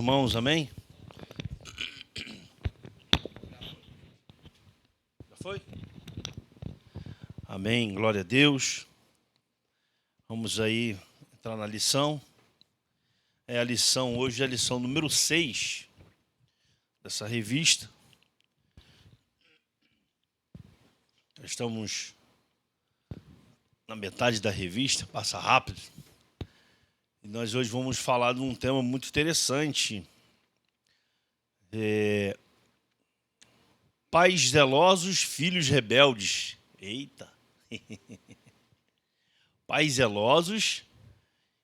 Irmãos, amém? Já foi? Amém, glória a Deus. Vamos aí entrar na lição. A lição hoje é a lição número 6 dessa revista. Estamos na metade da revista, passa rápido. E nós hoje vamos falar de um tema muito interessante. Pais zelosos, filhos rebeldes. Eita! Pais zelosos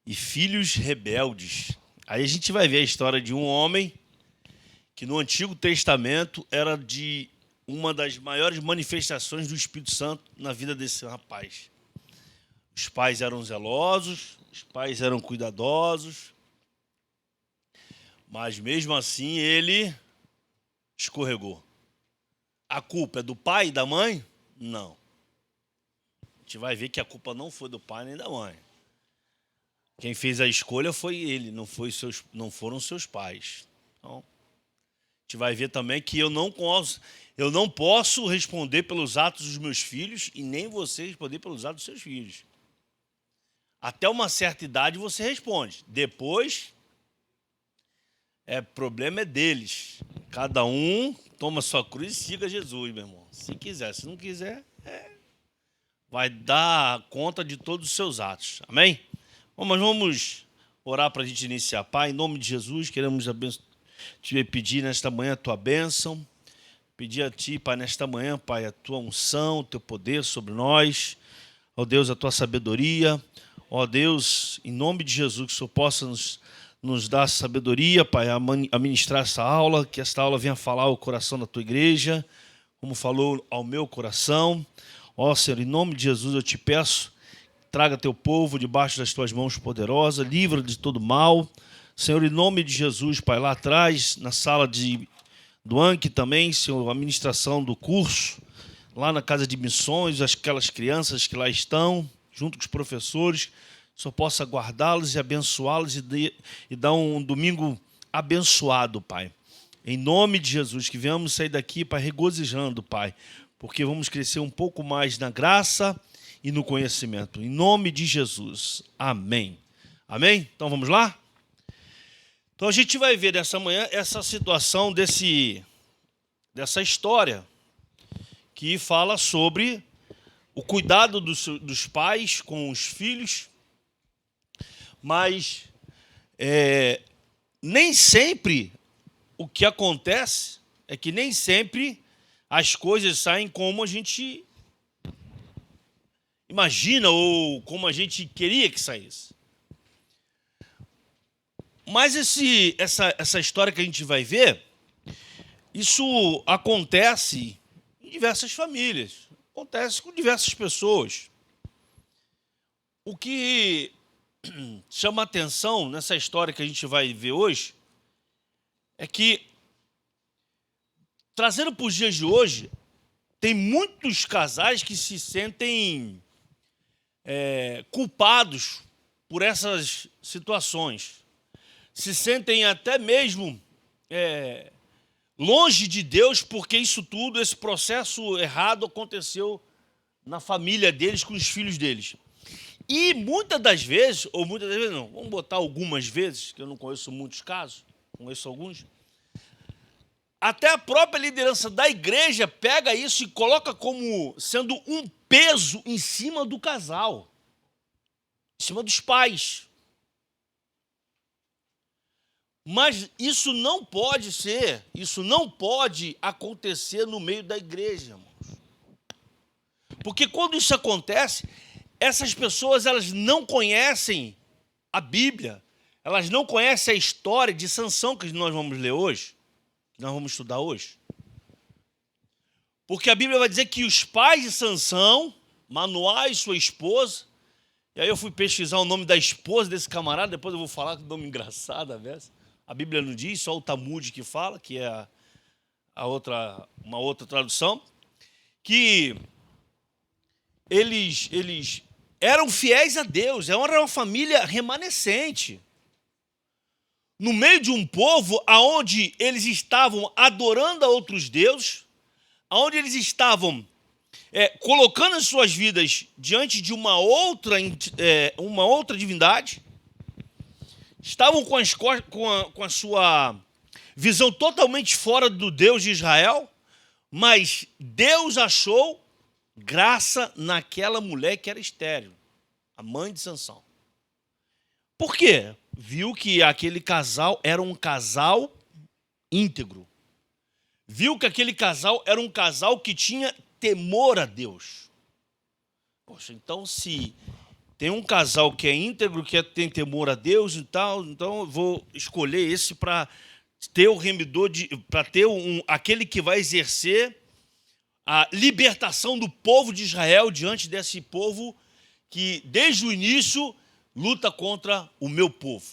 e filhos rebeldes. Aí a gente vai ver a história de um homem que no Antigo Testamento era de uma das maiores manifestações do Espírito Santo na vida desse rapaz. Os pais eram zelosos, os pais eram cuidadosos, mas mesmo assim ele escorregou. A culpa é do pai e da mãe? Não. A gente vai ver que a culpa não foi do pai nem da mãe. Quem fez a escolha foi ele, não foram seus pais. Então, a gente vai ver também que eu não posso responder pelos atos dos meus filhos e nem você responder pelos atos dos seus filhos. Até uma certa idade você responde. Depois, problema é deles. Cada um toma sua cruz e siga Jesus, meu irmão. Se quiser, se não quiser, vai dar conta de todos os seus atos. Amém? Bom, mas vamos orar para a gente iniciar. Pai, em nome de Jesus, queremos te pedir nesta manhã a tua bênção. Pedir a ti, Pai, nesta manhã, Pai, a tua unção, o teu poder sobre nós. Ó Deus, a tua sabedoria. Ó Deus, em nome de Jesus, que o Senhor possa nos dar sabedoria, Pai, a ministrar essa aula, que esta aula venha falar ao coração da tua igreja, como falou ao meu coração. Ó Senhor, em nome de Jesus eu te peço, traga teu povo debaixo das tuas mãos poderosas, livra de todo mal. Senhor, em nome de Jesus, Pai, lá atrás, na sala do ANC também, Senhor, a ministração do curso, lá na casa de missões, aquelas crianças que lá estão, junto com os professores, só possa guardá-los e abençoá-los e dar um domingo abençoado, Pai. Em nome de Jesus, que venhamos sair daqui, Pai, regozijando, Pai, porque vamos crescer um pouco mais na graça e no conhecimento. Em nome de Jesus. Amém. Amém? Então vamos lá? Então a gente vai ver nessa manhã essa situação dessa história que fala sobre o cuidado dos pais com os filhos, mas nem sempre o que acontece é que nem sempre as coisas saem como a gente imagina ou como a gente queria que saísse. Mas essa história que a gente vai ver, isso acontece em diversas famílias, acontece com diversas pessoas. O que chama atenção nessa história que a gente vai ver hoje é que, trazendo para os dias de hoje, tem muitos casais que se sentem culpados por essas situações. Se sentem até mesmo longe de Deus, porque isso tudo, esse processo errado aconteceu na família deles, com os filhos deles. E muitas das vezes não, vamos botar algumas vezes, que eu não conheço muitos casos, conheço alguns, até a própria liderança da igreja pega isso e coloca como sendo um peso em cima do casal, em cima dos pais. Mas isso não pode acontecer no meio da igreja, irmãos. Porque quando isso acontece, essas pessoas elas não conhecem a Bíblia, elas não conhecem a história de Sansão que nós vamos ler hoje, que nós vamos estudar hoje. Porque a Bíblia vai dizer que os pais de Sansão, Manoá e sua esposa, e aí eu fui pesquisar o nome da esposa desse camarada, depois eu vou falar com o nome engraçado, a Bíblia não diz, só o Talmud que fala, que é uma outra tradução, que eles eram fiéis a Deus, era uma família remanescente. no meio de um povo aonde eles estavam adorando a outros deuses, aonde eles estavam colocando as suas vidas diante de uma outra divindade, estavam com a sua visão totalmente fora do Deus de Israel, mas Deus achou graça naquela mulher que era estéril, a mãe de Sansão. Por quê? Viu que aquele casal era um casal íntegro. Viu que aquele casal era um casal que tinha temor a Deus. Poxa, então se tem um casal que é íntegro, que tem temor a Deus e tal, então eu vou escolher esse para ter o remidor, para ter aquele que vai exercer a libertação do povo de Israel diante desse povo que desde o início luta contra o meu povo.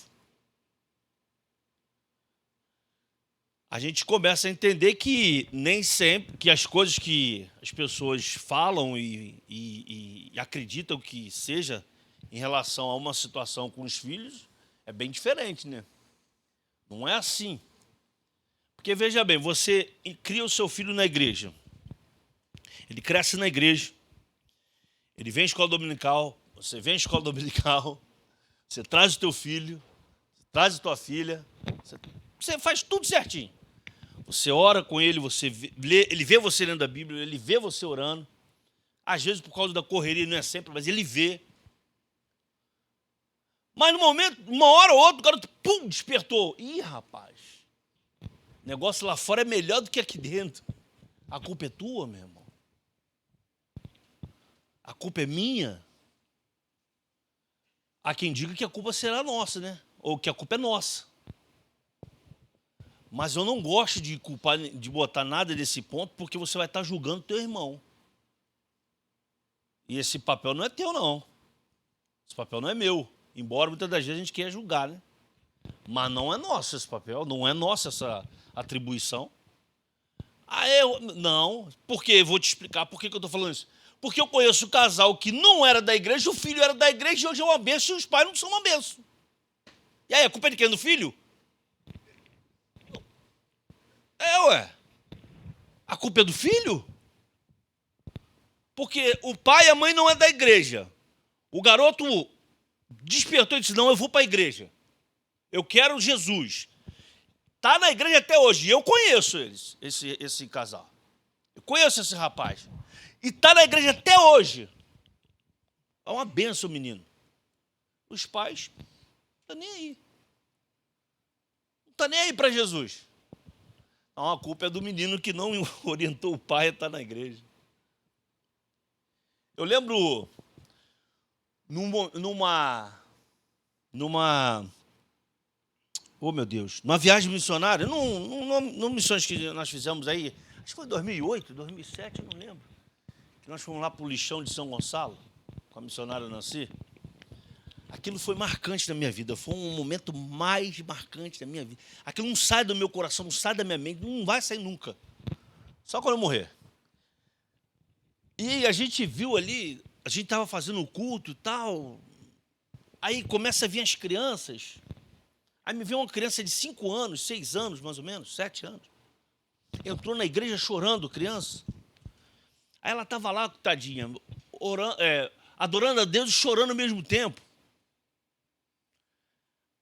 A gente começa a entender que nem sempre, que as coisas que as pessoas falam e acreditam que seja em relação a uma situação com os filhos, é bem diferente, né? Não é assim. Porque, veja bem, você cria o seu filho na igreja. Ele cresce na igreja. Ele vem à escola dominical. Você vem à escola dominical. Você traz o teu filho. Você traz a tua filha. Você faz tudo certinho. Você ora com ele, ele vê você lendo a Bíblia, ele vê você orando. Às vezes, por causa da correria, não é sempre, mas ele vê. Mas no momento, uma hora ou outra, o garoto, pum, despertou. Ih, rapaz, o negócio lá fora é melhor do que aqui dentro. A culpa é tua, meu irmão. A culpa é minha. Há quem diga que a culpa será nossa, né? Ou que a culpa é nossa. Mas eu não gosto de culpar, de botar nada desse ponto, porque você vai estar julgando teu irmão. E esse papel não é teu, não. Esse papel não é meu. Embora muitas das vezes a gente queira julgar, né? Mas não é nosso esse papel, não é nossa essa atribuição. Não, porque vou te explicar por que eu estou falando isso. Porque eu conheço um casal que não era da igreja, o filho era da igreja e hoje é uma bênção e os pais não são uma bênção. E aí, a culpa é de quem? Do filho? Ué. A culpa é do filho? Porque o pai e a mãe não é da igreja. O garoto despertou e disse, não, eu vou para a igreja. Eu quero Jesus. Está na igreja até hoje. E eu conheço eles, esse casal. Eu conheço esse rapaz. E está na igreja até hoje. É uma benção, menino. Os pais não estão nem aí. Não estão nem aí para Jesus. Então, a culpa é do menino que não orientou o pai a estar na igreja. Eu lembro numa viagem missionária, numa missões que nós fizemos aí, acho que foi 2008, 2007, eu não lembro, que nós fomos lá para o lixão de São Gonçalo, com a missionária Nancy. Aquilo foi marcante na minha vida, foi um momento mais marcante da minha vida. Aquilo não sai do meu coração, não sai da minha mente, não vai sair nunca. Só quando eu morrer. E a gente viu ali, a gente estava fazendo o culto e tal, aí começa a vir as crianças. Aí me veio uma criança de 5 anos, 6 anos, mais ou menos, 7 anos. Entrou na igreja chorando, criança. Aí ela estava lá, tadinha, orando, adorando a Deus e chorando ao mesmo tempo.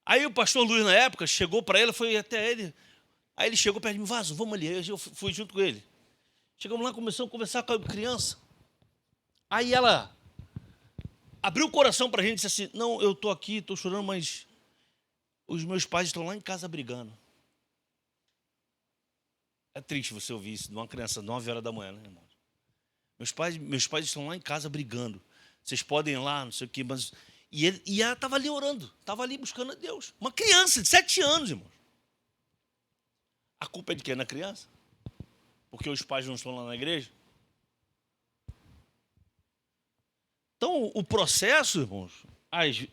Aí o pastor Luiz, na época, chegou para ela, foi até ele. Aí ele chegou perto de mim, Vaso, vamos ali. Aí eu fui junto com ele. Chegamos lá, começamos a conversar com a criança. Aí ela abriu o coração para a gente e disse assim, não, eu estou aqui, estou chorando, mas os meus pais estão lá em casa brigando. É triste você ouvir isso de uma criança de 9 horas da manhã, né, irmão? Meus pais estão lá em casa brigando. Vocês podem ir lá, não sei o quê, mas... E ela estava ali orando, estava ali buscando a Deus. Uma criança de 7 anos, irmão. A culpa é de quem? Na criança? Porque os pais não estão lá na igreja? Então, o processo, irmãos,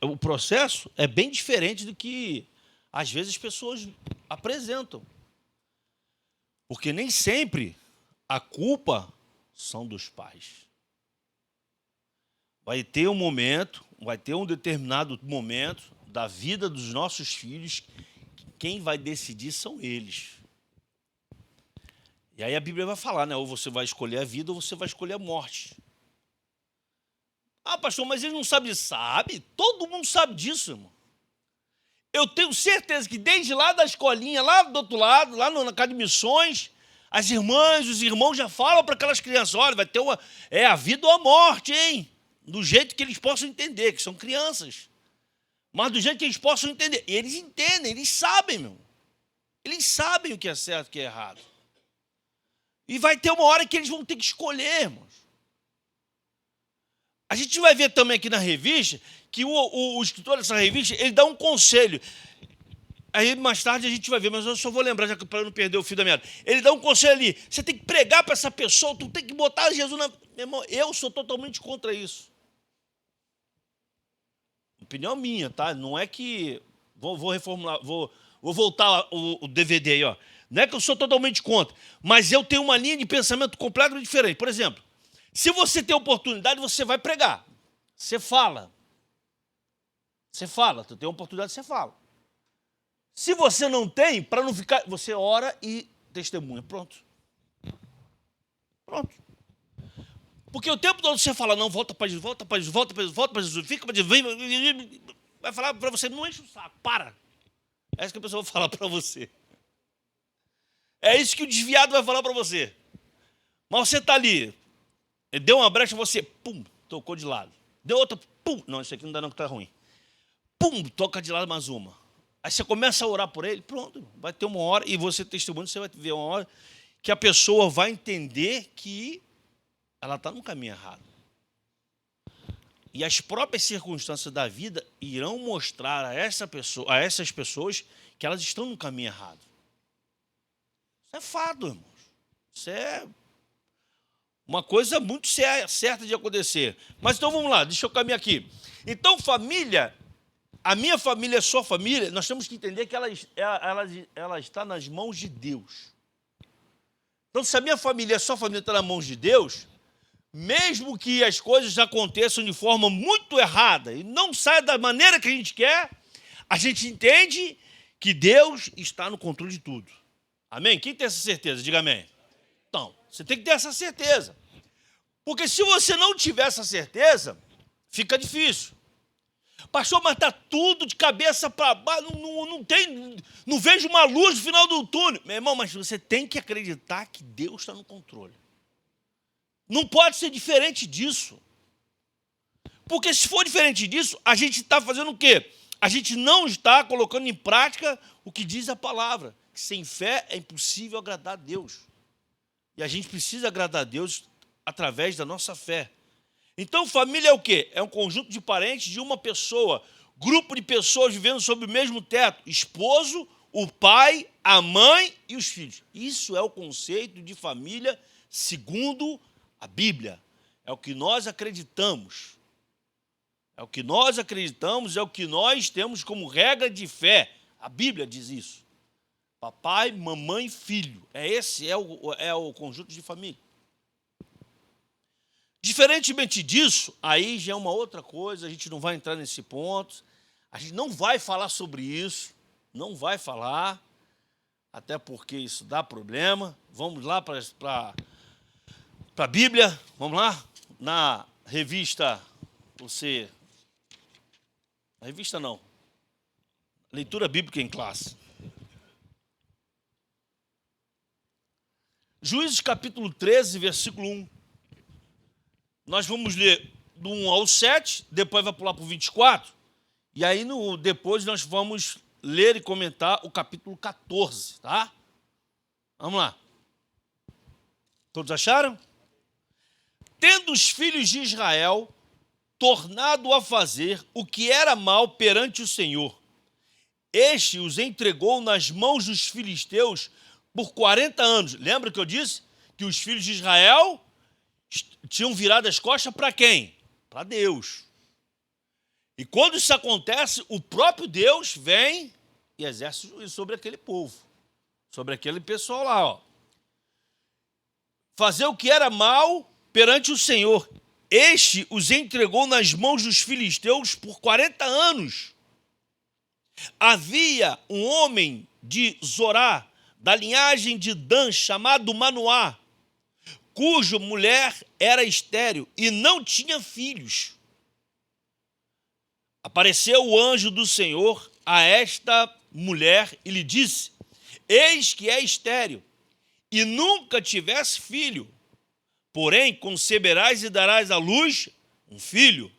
o processo é bem diferente do que, às vezes, as pessoas apresentam. Porque nem sempre a culpa são dos pais. Vai ter um determinado momento da vida dos nossos filhos quem vai decidir são eles. E aí a Bíblia vai falar, né? Ou você vai escolher a vida ou você vai escolher a morte. Ah, pastor, mas ele não sabe disso. Sabe? Todo mundo sabe disso, irmão. Eu tenho certeza que desde lá da escolinha, lá do outro lado, lá na casa de missões, as irmãs, os irmãos já falam para aquelas crianças, olha, vai ter a vida ou a morte, hein? Do jeito que eles possam entender, que são crianças. Mas do jeito que eles possam entender. E eles entendem, eles sabem, meu. Eles sabem o que é certo e o que é errado. E vai ter uma hora que eles vão ter que escolher, irmãos. A gente vai ver também aqui na revista que o escritor dessa revista, ele dá um conselho. Aí mais tarde a gente vai ver, mas eu só vou lembrar, já que para não perder o fio da meada. Ele dá um conselho ali, você tem que pregar para essa pessoa, tu tem que botar Jesus na... Meu irmão, eu sou totalmente contra isso. Opinião minha, tá? Não é que... Vou reformular, vou voltar o DVD aí, ó. Não é que eu sou totalmente contra, mas eu tenho uma linha de pensamento completamente diferente. Por exemplo, se você tem oportunidade, você vai pregar. Você fala. Você fala, tu tem oportunidade, você fala. Se você não tem, para não ficar, você ora e testemunha. Pronto. Pronto. Porque o tempo todo você fala, não, volta para Jesus, volta para Jesus, volta para Jesus, volta para Jesus, fica para Jesus, vem, vai falar para você, não enche o saco, para. É isso que a pessoa vai falar para você. É isso que o desviado vai falar para você. Mas você está ali, deu uma brecha, você, pum, tocou de lado. Deu outra, pum, não, isso aqui não dá não que está ruim. Pum, toca de lado mais uma. Aí você começa a orar por ele, pronto, vai ter uma hora, e você testemunha, você vai ver uma hora que a pessoa vai entender que ela está no caminho errado. E as próprias circunstâncias da vida irão mostrar a essas pessoas que elas estão no caminho errado. Isso é fato, irmãos. Isso é uma coisa muito certa de acontecer. Mas então vamos lá, deixa eu caminhar aqui. Então, família, a minha família é sua família, nós temos que entender que ela está nas mãos de Deus. Então, se a minha família é sua família, está nas mãos de Deus, mesmo que as coisas aconteçam de forma muito errada e não saia da maneira que a gente quer, a gente entende que Deus está no controle de tudo. Amém? Quem tem essa certeza? Diga amém. Então, você tem que ter essa certeza. Porque se você não tiver essa certeza, fica difícil. Pastor, mas está tudo de cabeça para baixo, não vejo uma luz no final do túnel. Meu irmão, mas você tem que acreditar que Deus está no controle. Não pode ser diferente disso. Porque se for diferente disso, a gente está fazendo o quê? A gente não está colocando em prática o que diz a palavra. Que sem fé é impossível agradar a Deus. E a gente precisa agradar a Deus através da nossa fé. Então, família é o quê? É um conjunto de parentes de uma pessoa. Grupo de pessoas vivendo sob o mesmo teto. Esposo, o pai, a mãe e os filhos. Isso é o conceito de família segundo a Bíblia. É o que nós acreditamos. É o que nós acreditamos, é o que nós temos como regra de fé. A Bíblia diz isso. Papai, mamãe, filho. Esse é o conjunto de família. Diferentemente disso, aí já é uma outra coisa, a gente não vai entrar nesse ponto, a gente não vai falar sobre isso, não vai falar, até porque isso dá problema. Vamos lá para a Bíblia, vamos lá, na revista, na revista não, leitura bíblica em classe. Juízes capítulo 13, versículo 1. Nós vamos ler do 1 ao 7, depois vai pular para o 24, e aí depois nós vamos ler e comentar o capítulo 14, tá? Vamos lá. Todos acharam? Tendo os filhos de Israel tornado a fazer o que era mal perante o Senhor, este os entregou nas mãos dos filisteus por 40 anos. Lembra que eu disse que os filhos de Israel tinham virado as costas para quem? Para Deus. E quando isso acontece, o próprio Deus vem e exerce juízo sobre aquele povo, sobre aquele pessoal lá, ó. Fazer o que era mal perante o Senhor. Este os entregou nas mãos dos filisteus por 40 anos. Havia um homem de Zorá, da linhagem de Dan, chamado Manoá, cuja mulher era estéril e não tinha filhos. Apareceu o anjo do Senhor a esta mulher e lhe disse: eis que é estéril e nunca tivesse filho, porém conceberás e darás à luz um filho.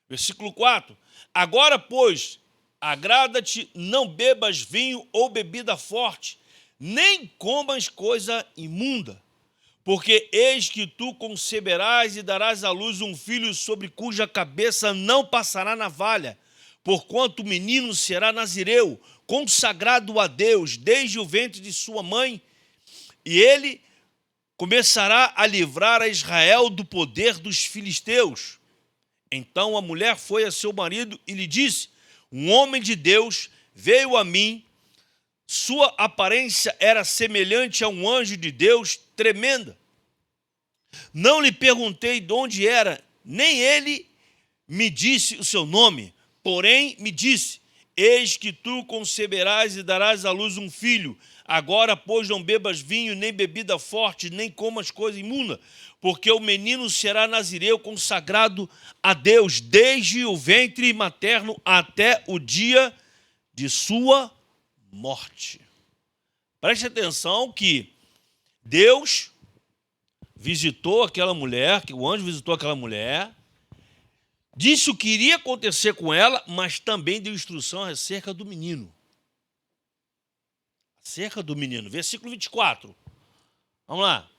Versículo 4. Agora, pois, agrada-te, não bebas vinho ou bebida forte, nem comas coisa imunda, porque eis que tu conceberás e darás à luz um filho sobre cuja cabeça não passará navalha, porquanto o menino será nazireu, consagrado a Deus desde o ventre de sua mãe, e ele começará a livrar a Israel do poder dos filisteus. Então a mulher foi a seu marido e lhe disse: um homem de Deus veio a mim, sua aparência era semelhante a um anjo de Deus, tremenda. Não lhe perguntei de onde era, nem ele me disse o seu nome, porém me disse: eis que tu conceberás e darás à luz um filho. Agora, pois, não bebas vinho, nem bebida forte, nem comas coisa imunda, porque o menino será nazireu, consagrado a Deus, desde o ventre materno até o dia de sua morte. Preste atenção que Deus visitou aquela mulher, que o anjo visitou aquela mulher, disse o que iria acontecer com ela, mas também deu instrução acerca do menino. Acerca do menino. Versículo 24. Vamos lá.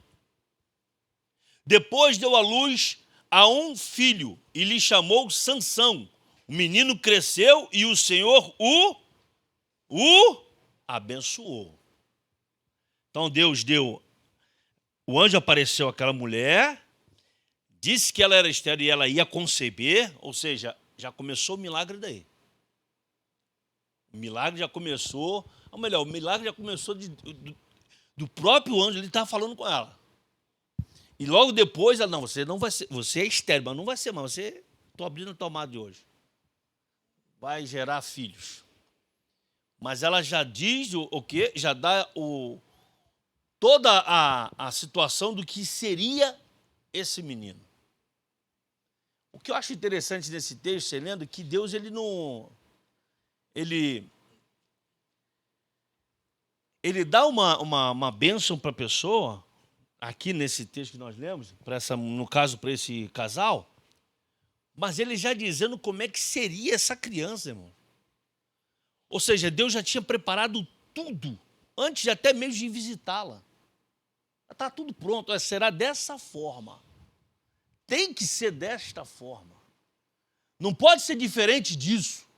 Depois deu à luz a um filho e lhe chamou Sansão. O menino cresceu e o Senhor o abençoou. Então Deus deu, o anjo apareceu àquela mulher, disse que ela era estéril e ela ia conceber, ou seja, já começou o milagre daí. O milagre já começou, ou melhor, o milagre já começou do próprio anjo, ele estava falando com ela. E logo depois, ela, não, você não vai ser, você é estéril, mas não vai ser mais, você, estou abrindo a tomada de hoje. Vai gerar filhos. Mas ela já diz o quê? Já dá toda a situação do que seria esse menino. O que eu acho interessante nesse texto, você lendo, que Deus, ele não... Ele dá uma bênção para a pessoa, aqui nesse texto que nós lemos, no caso, para esse casal, mas ele já dizendo como é que seria essa criança, irmão. Ou seja, Deus já tinha preparado tudo, antes até mesmo de visitá-la. Está tudo pronto, será dessa forma. Tem que ser desta forma. Não pode ser diferente disso.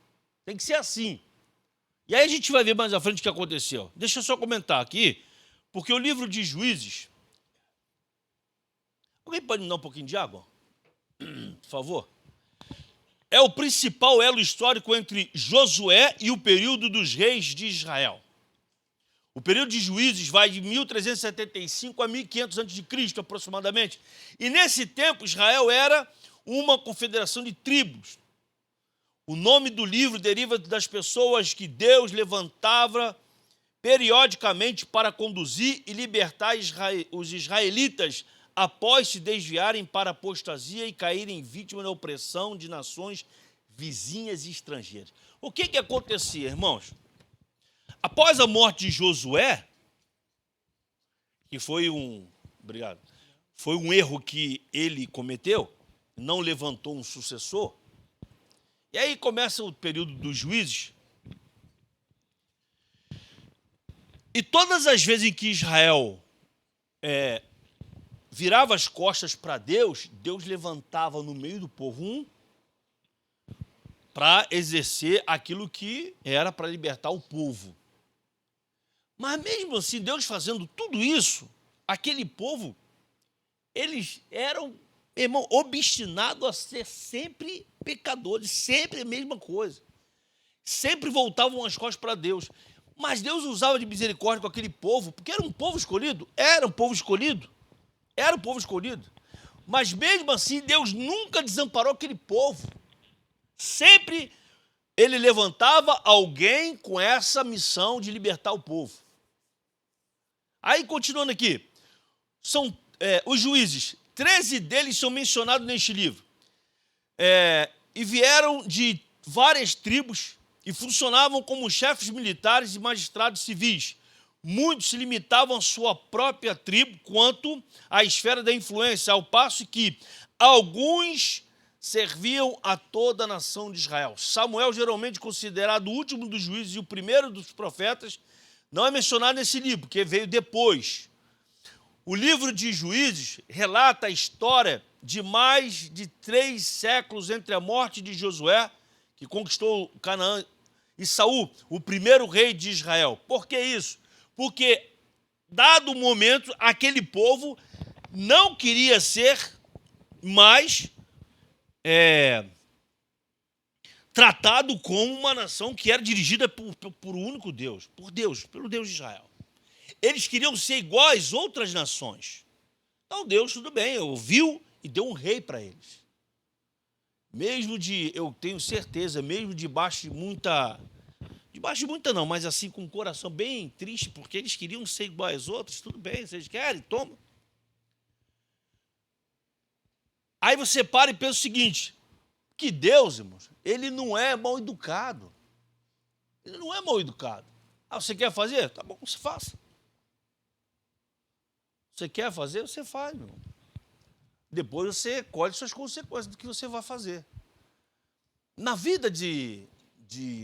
Tem que ser assim. E aí a gente vai ver mais à frente o que aconteceu. Deixa eu só comentar aqui, porque o livro de Juízes... Alguém pode me dar um pouquinho de água? Por favor. É o principal elo histórico entre Josué e o período dos reis de Israel. O período de Juízes vai de 1375 a 1500 a.C., aproximadamente. E nesse tempo, Israel era uma confederação de tribos. O nome do livro deriva das pessoas que Deus levantava periodicamente para conduzir e libertar os israelitas após se desviarem para a apostasia e caírem vítimas da opressão de nações vizinhas e estrangeiras. O que acontecia, irmãos? Após a morte de Josué, que foi um erro que ele cometeu, não levantou um sucessor, e aí começa o período dos juízes, e todas as vezes em que Israel virava as costas para Deus, Deus levantava no meio do povo para exercer aquilo que era para libertar o povo. Mas mesmo assim, Deus fazendo tudo isso, aquele povo, eles eram, irmão, obstinados a ser sempre pecadores, sempre a mesma coisa. Sempre voltavam as costas para Deus. Mas Deus usava de misericórdia com aquele povo, porque era um povo escolhido. Era um povo escolhido. Mas mesmo assim, Deus nunca desamparou aquele povo. Sempre ele levantava alguém com essa missão de libertar o povo. Aí, continuando aqui, são os juízes, 13 deles são mencionados neste livro. E vieram de várias tribos e funcionavam como chefes militares e magistrados civis. Muitos se limitavam à sua própria tribo quanto à esfera da influência, ao passo que alguns serviam a toda a nação de Israel. Samuel, geralmente considerado o último dos juízes e o primeiro dos profetas, não é mencionado nesse livro, porque veio depois. O livro de Juízes relata a história de mais de 3 séculos entre a morte de Josué, que conquistou Canaã, e Saul, o primeiro rei de Israel. Por que isso? Porque, dado o momento, aquele povo não queria ser mais tratado como uma nação que era dirigida por um único Deus, pelo Deus de Israel. Eles queriam ser iguais às outras nações. Então Deus, tudo bem, ouviu e deu um rei para eles. Eu tenho certeza, mesmo debaixo de muita não, mas assim com o coração bem triste, porque eles queriam ser iguais aos outros, tudo bem, vocês querem, toma. Aí você para e pensa o seguinte, que Deus, irmãos, ele não é mal educado. Ele não é mal educado. Você quer fazer? Tá bom, você faça. Você quer fazer? Você faz, meu irmão. Depois você colhe suas consequências do que você vai fazer. Na vida de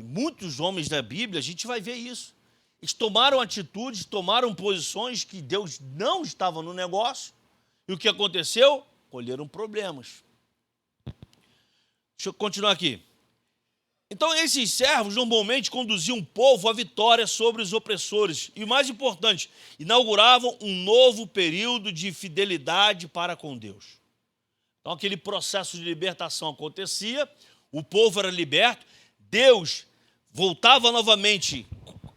muitos homens da Bíblia, a gente vai ver isso. Eles tomaram atitudes, tomaram posições que Deus não estava no negócio. E o que aconteceu? Colheram problemas. Deixa eu continuar aqui. Então, esses servos normalmente conduziam o povo à vitória sobre os opressores. E, o mais importante, inauguravam um novo período de fidelidade para com Deus. Então, aquele processo de libertação acontecia, o povo era liberto, Deus voltava novamente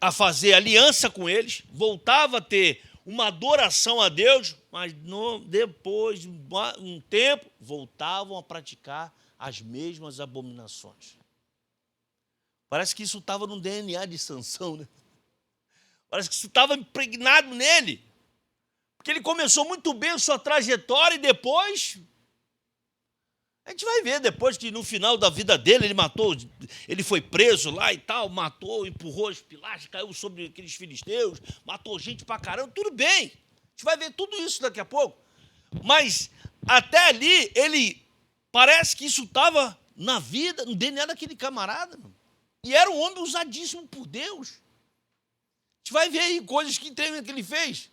a fazer aliança com eles, voltava a ter uma adoração a Deus, mas depois de um tempo, voltavam a praticar as mesmas abominações. Parece que isso estava no DNA de Sansão, né? Parece que isso estava impregnado nele. Porque ele começou muito bem a sua trajetória e depois... A gente vai ver depois que no final da vida dele ele foi preso lá e tal, matou, empurrou os pilastras, caiu sobre aqueles filisteus, matou gente pra caramba, tudo bem. A gente vai ver tudo isso daqui a pouco. Mas até ali, parece que isso estava na vida, no DNA daquele camarada, mano. E era um homem usadíssimo por Deus. A gente vai ver aí coisas que ele fez.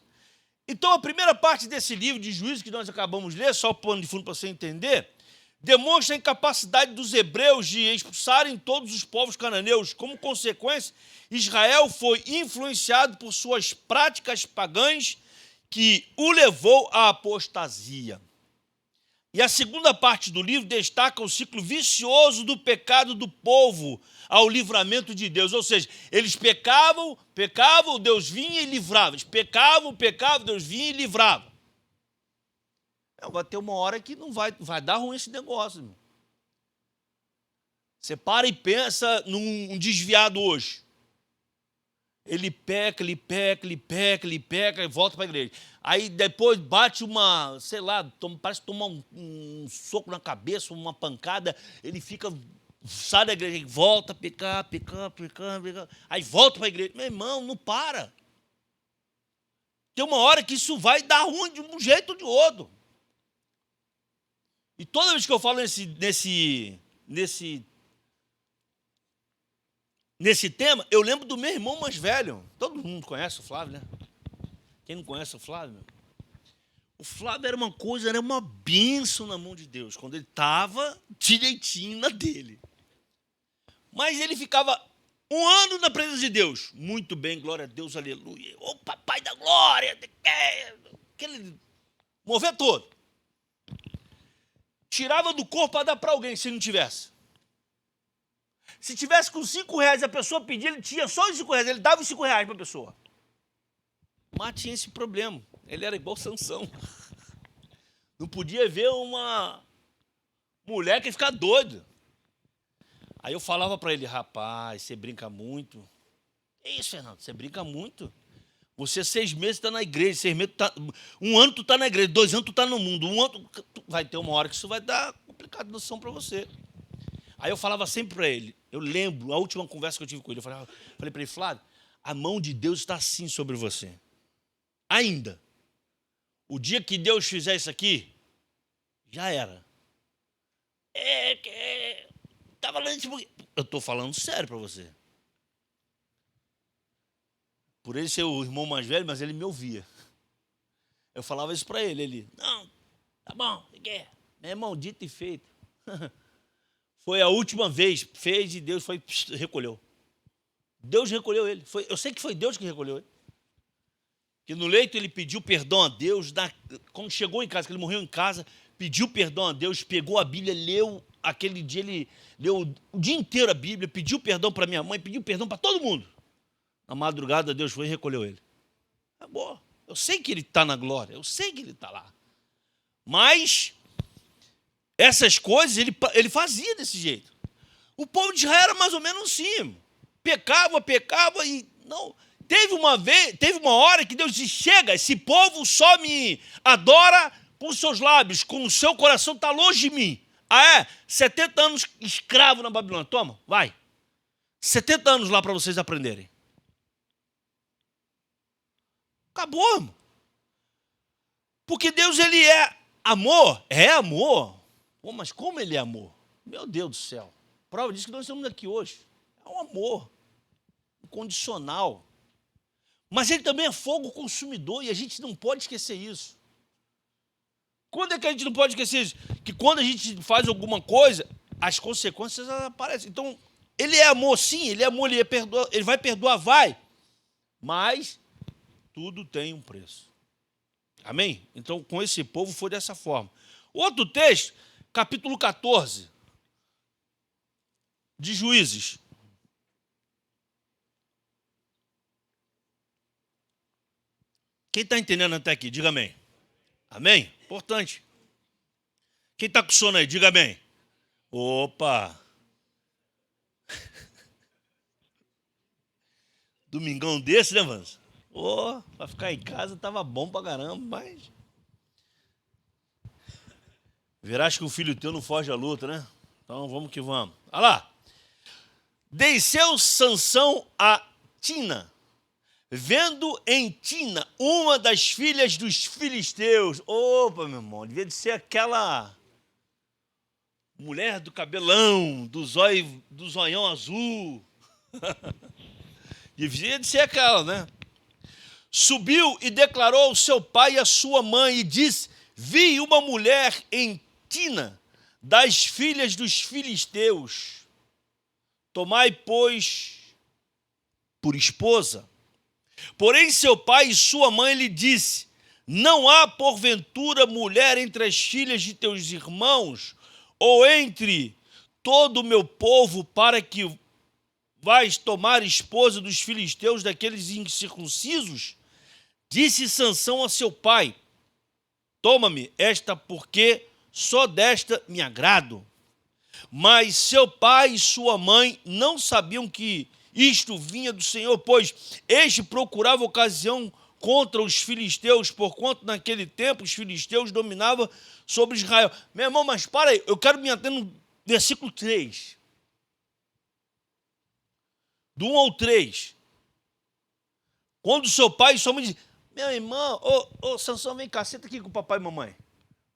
Então, a primeira parte desse livro de Juízes que nós acabamos de ler, só o pano de fundo para você entender, demonstra a incapacidade dos hebreus de expulsarem todos os povos cananeus. Como consequência, Israel foi influenciado por suas práticas pagãs que o levou à apostasia. E a segunda parte do livro destaca o ciclo vicioso do pecado do povo ao livramento de Deus. Ou seja, eles pecavam, Deus vinha e livrava. Eles pecavam, Deus vinha e livrava. Vai ter uma hora que não vai dar ruim esse negócio, irmão. Você para e pensa num desviado hoje. Ele peca e volta para a igreja. Aí depois bate parece tomar um soco na cabeça, uma pancada, ele sai da igreja, volta a pecar. Aí volta para a igreja. Meu irmão, não para. Tem uma hora que isso vai dar ruim de um jeito ou de outro. E toda vez que eu falo nesse tema, eu lembro do meu irmão mais velho. Todo mundo conhece o Flávio, né? Quem não conhece o Flávio? O Flávio era uma bênção na mão de Deus, quando ele estava direitinho na dele. Mas ele ficava um ano na presença de Deus. Muito bem, glória a Deus, aleluia. Ô papai da glória, aquele mover todo. Tirava do corpo para dar para alguém, se não tivesse. Se tivesse com R$5, a pessoa pedia, ele tinha só os R$5, ele dava os R$5 para a pessoa. Mas tinha esse problema, ele era igual Sansão. Não podia ver uma mulher que ia ficar doida. Aí eu falava para ele, rapaz, você brinca muito. Que isso, Fernando, você brinca muito. Você 6 meses está na igreja, 6 meses um ano tu está na igreja, 2 anos tu está no mundo, um ano vai ter uma hora que isso vai dar complicação para você. Aí eu falava sempre para ele, eu lembro, a última conversa que eu tive com ele, eu falei para ele, Flávio, a mão de Deus está assim sobre você. Ainda. O dia que Deus fizer isso aqui, já era. Tá falando isso porque... Eu estou falando sério para você. Por ele ser o irmão mais velho, mas ele me ouvia. Eu falava isso para ele, ele, não, tá bom, o que quer? Meu irmão, dito e feito. Foi a última vez, fez e Deus foi, recolheu. Deus recolheu ele. Eu sei que foi Deus que recolheu ele. Que no leito ele pediu perdão a Deus, quando chegou em casa, que ele morreu em casa, pediu perdão a Deus, pegou a Bíblia, leu, aquele dia ele leu o dia inteiro a Bíblia, pediu perdão para minha mãe, pediu perdão para todo mundo. Na madrugada Deus foi e recolheu ele. Acabou. Eu sei que ele está na glória, eu sei que ele está lá. Mas essas coisas ele fazia desse jeito. O povo de Israel era mais ou menos assim. Pecava e não. Teve uma hora que Deus disse, chega, esse povo só me adora com os seus lábios, com o seu coração está longe de mim. 70 anos escravo na Babilônia. Toma, vai. 70 anos lá para vocês aprenderem. Acabou, irmão. Porque Deus, ele é amor. É amor. Pô, mas como ele é amor? Meu Deus do céu. Prova disso que nós estamos aqui hoje. É um amor incondicional. Mas ele também é fogo consumidor e a gente não pode esquecer isso. Quando é que a gente não pode esquecer isso? Que quando a gente faz alguma coisa, as consequências aparecem. Então, ele é amor, sim, ele é amor, ele vai perdoar, vai. Mas tudo tem um preço. Amém? Então, com esse povo foi dessa forma. Outro texto, capítulo 14, de Juízes. Quem está entendendo até aqui, diga amém. Amém? Importante. Quem está com sono aí, diga amém. Opa! Domingão desse, né, mano? Para ficar em casa tava bom pra caramba, mas... Verás que o filho teu não foge à luta, né? Então vamos que vamos. Olha lá. Desceu Sansão a Tina, vendo em Tina uma das filhas dos filisteus. Opa, meu irmão, devia de ser aquela mulher do cabelão, do zoião azul. Devia de ser aquela, né? Subiu e declarou ao seu pai e à sua mãe e disse, vi uma mulher em Tina, das filhas dos filisteus. Tomai, pois, por esposa. Porém, seu pai e sua mãe lhe disse, não há, porventura, mulher entre as filhas de teus irmãos, ou entre todo o meu povo, para que vais tomar esposa dos filisteus, daqueles incircuncisos? Disse Sansão a seu pai, toma-me esta, porque só desta me agrado. Mas seu pai e sua mãe não sabiam que isto vinha do Senhor, pois este procurava ocasião contra os filisteus, porquanto naquele tempo os filisteus dominavam sobre Israel. Meu irmão, mas para aí, eu quero me ater no versículo 3. Do 1 ao 3. Quando seu pai e sua mãe dizem, meu irmão, Sansão, vem cá, senta aqui com o papai e mamãe.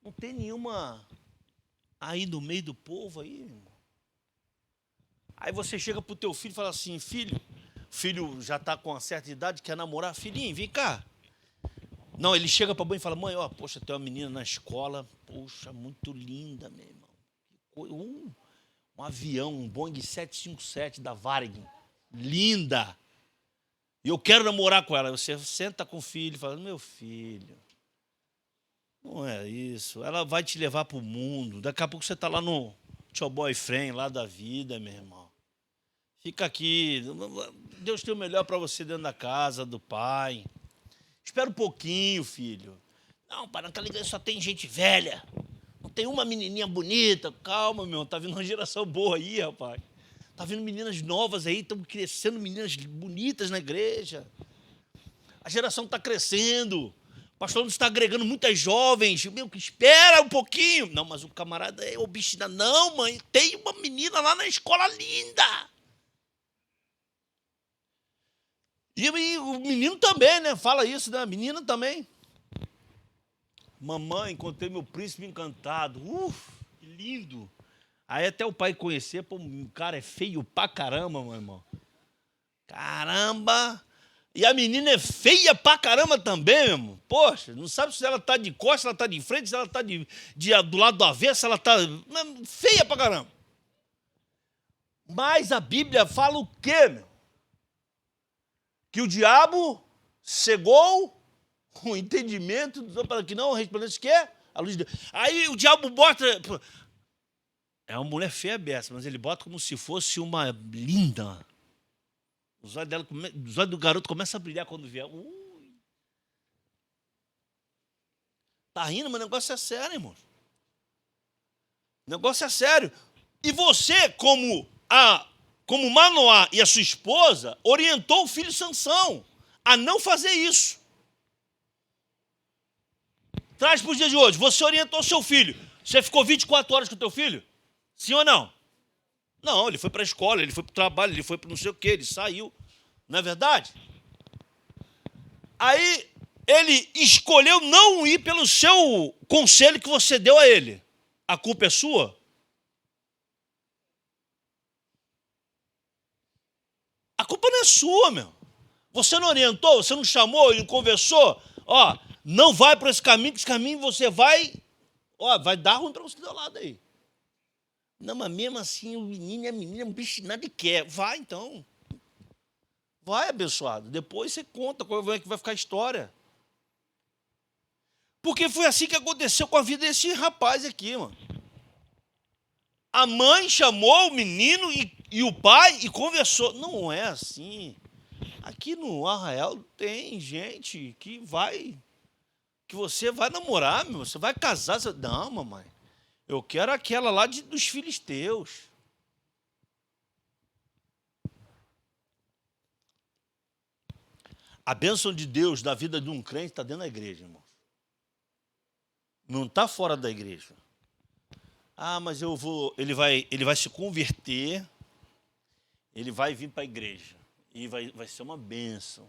Não tem nenhuma aí no meio do povo aí, irmão. Aí você chega pro teu filho e fala assim, filho já está com uma certa idade, quer namorar, filhinho, vem cá. Não, ele chega para a mãe e fala, mãe, poxa, tem uma menina na escola, poxa, muito linda, meu irmão. Um avião, um Boeing 757 da Varig, linda. E eu quero namorar com ela. Você senta com o filho e fala, meu filho, não é isso. Ela vai te levar para o mundo. Daqui a pouco você está lá no teu boyfriend lá da vida, meu irmão. Fica aqui. Deus tem o melhor para você dentro da casa do pai. Espera um pouquinho, filho. Não, para naquela igreja só tem gente velha. Não tem uma menininha bonita. Calma, meu irmão. Tá vindo uma geração boa aí, rapaz. Está vendo meninas novas aí, estão crescendo, meninas bonitas na igreja. A geração está crescendo. O pastor não está agregando muitas jovens. Meu, espera um pouquinho. Não, mas o camarada é obstinado. Não, mãe, tem uma menina lá na escola linda. E o menino também, né? Fala isso, né? A menina também. Mamãe, encontrei meu príncipe encantado. Que lindo. Aí até o pai conhecer, pô, o cara é feio pra caramba, meu irmão. Caramba. E a menina é feia pra caramba também, meu irmão. Poxa, não sabe se ela tá de costas, se ela tá de frente, se ela tá do lado do avesso, se ela tá feia pra caramba. Mas a Bíblia fala o quê, meu? Que o diabo cegou o entendimento para que não resplandece o quê? A luz de Deus. Aí o diabo bota... É uma mulher feia beça, mas ele bota como se fosse uma linda. Os olhos do garoto começam a brilhar quando vier. Tá rindo, mas o negócio é sério, irmão. O negócio é sério. E você, como Manoá e a sua esposa, orientou o filho Sansão a não fazer isso. Traz para os dias de hoje. Você orientou seu filho. Você ficou 24 horas com o teu filho? Sim ou não? Não, ele foi para a escola, ele foi para o trabalho, ele foi para não sei o quê, ele saiu. Não é verdade? Aí ele escolheu não ir pelo seu conselho que você deu a ele. A culpa é sua? A culpa não é sua, meu. Você não orientou, você não chamou, não conversou. Ó, não vai por esse caminho você vai... Ó, vai dar ruim para você do lado aí. Não, mas mesmo assim, o menino e a menina, um bicho nada quer. Vai, então. Vai, abençoado. Depois você conta como é que vai ficar a história. Porque foi assim que aconteceu com a vida desse rapaz aqui, mano. A mãe chamou o menino e o pai e conversou. Não é assim. Aqui no Arraial tem gente que você vai namorar, meu, você vai casar. Não, mamãe. Eu quero aquela lá dos filisteus. A bênção de Deus da vida de um crente está dentro da igreja, irmão. Não está fora da igreja. Ah, mas ele vai se converter, ele vai vir para a igreja e vai ser uma bênção.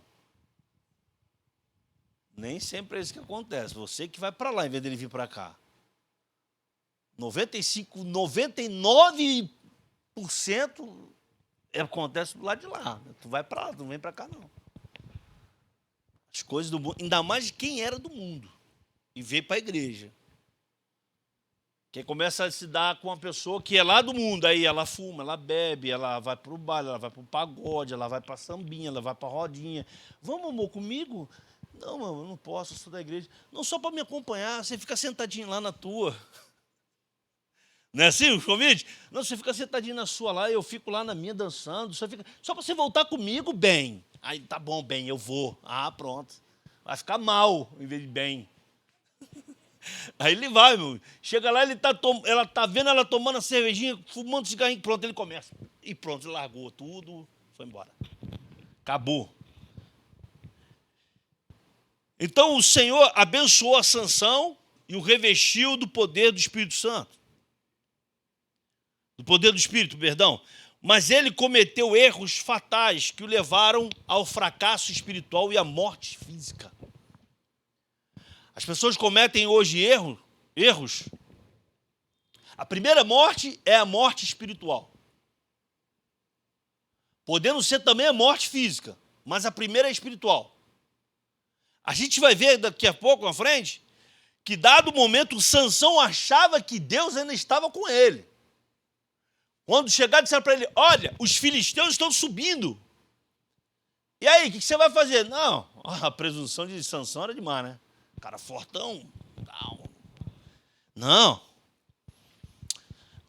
Nem sempre é isso que acontece. Você que vai para lá em vez dele vir para cá. 99% acontece do lado de lá. Tu vai para lá, tu não vem para cá, não. As coisas do mundo, ainda mais de quem era do mundo e veio para a igreja. Quem começa a se dar com uma pessoa que é lá do mundo, aí ela fuma, ela bebe, ela vai para o baile, ela vai para o pagode, ela vai para a sambinha, ela vai para a rodinha. Vamos, amor, comigo? Não, eu não posso, eu sou da igreja. Não, só para me acompanhar, você fica sentadinho lá na tua. Não é assim os convites? Não, você fica sentadinho na sua lá, eu fico lá na minha dançando. Só para você voltar comigo, bem. Aí, tá bom, bem, eu vou. Ah, pronto. Vai ficar mal em vez de bem. Aí ele vai, meu. Chega lá, ela tá vendo ela tomando a cervejinha, fumando cigarrinho, pronto, ele começa. E pronto, ele largou tudo, foi embora. Acabou. Então o Senhor abençoou a Sansão e o revestiu do poder do Espírito Santo. Do poder do Espírito, perdão. Mas ele cometeu erros fatais que o levaram ao fracasso espiritual e à morte física. As pessoas cometem hoje erros. A primeira morte é a morte espiritual. Podendo ser também a morte física, mas a primeira é espiritual. A gente vai ver daqui a pouco à frente que, dado o momento, Sansão achava que Deus ainda estava com ele. Quando chegar, disseram para ele: olha, os filisteus estão subindo. E aí, o que você vai fazer? Não, a presunção de Sansão era demais, né? Cara fortão. Não.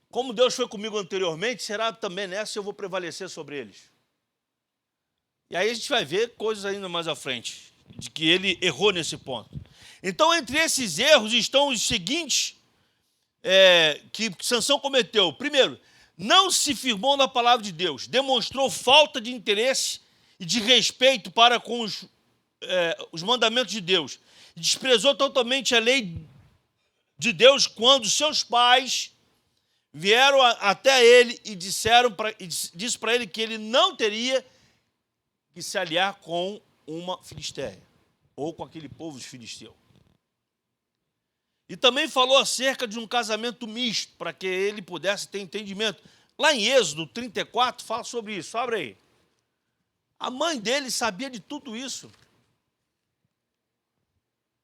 Como Deus foi comigo anteriormente, será também nessa eu vou prevalecer sobre eles. E aí a gente vai ver coisas ainda mais à frente, de que ele errou nesse ponto. Então, entre esses erros estão os seguintes que Sansão cometeu. Primeiro, não se firmou na palavra de Deus, demonstrou falta de interesse e de respeito para com os mandamentos de Deus, desprezou totalmente a lei de Deus quando seus pais vieram até ele e disse para ele que ele não teria que se aliar com uma filisteia, ou com aquele povo de filisteu. E também falou acerca de um casamento misto, para que ele pudesse ter entendimento. Lá em Êxodo 34, fala sobre isso. Abre aí. A mãe dele sabia de tudo isso.